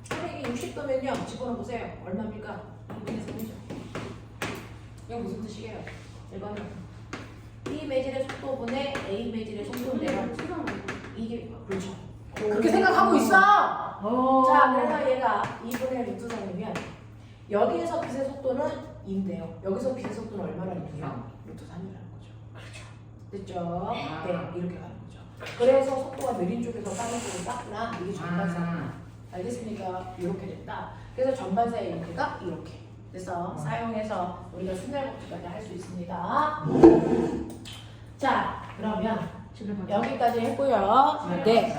근데 이게 60도면요. 집어넣어 보세요. 얼마입니까? 2분의 3이죠. 이거 무슨 뜻이에요? 1번은 B 매질의 속도분의 A 매질의 속도인데요. 이게 그렇죠. 그렇게 생각하고 있어. 자, 그래서 얘가 2분의 루트 3이면 여기에서 빛의 속도는 2인데요. 여기서 빛의 속도는 얼마라는요? 루트 3이라는 거죠. 그렇죠. 됐죠? 네, 이렇게 가는 거죠. 그래서 속도가 느린 쪽에서 빠른 쪽으로 땄구나. 이게 전반사. 알겠습니까? 이렇게 됐다. 그래서 전반사의 임계가 이렇게. 그래서 사용해서 우리가 순날복지까지 할 수 있습니다. 자, 그러면 여기까지 했고요. 네.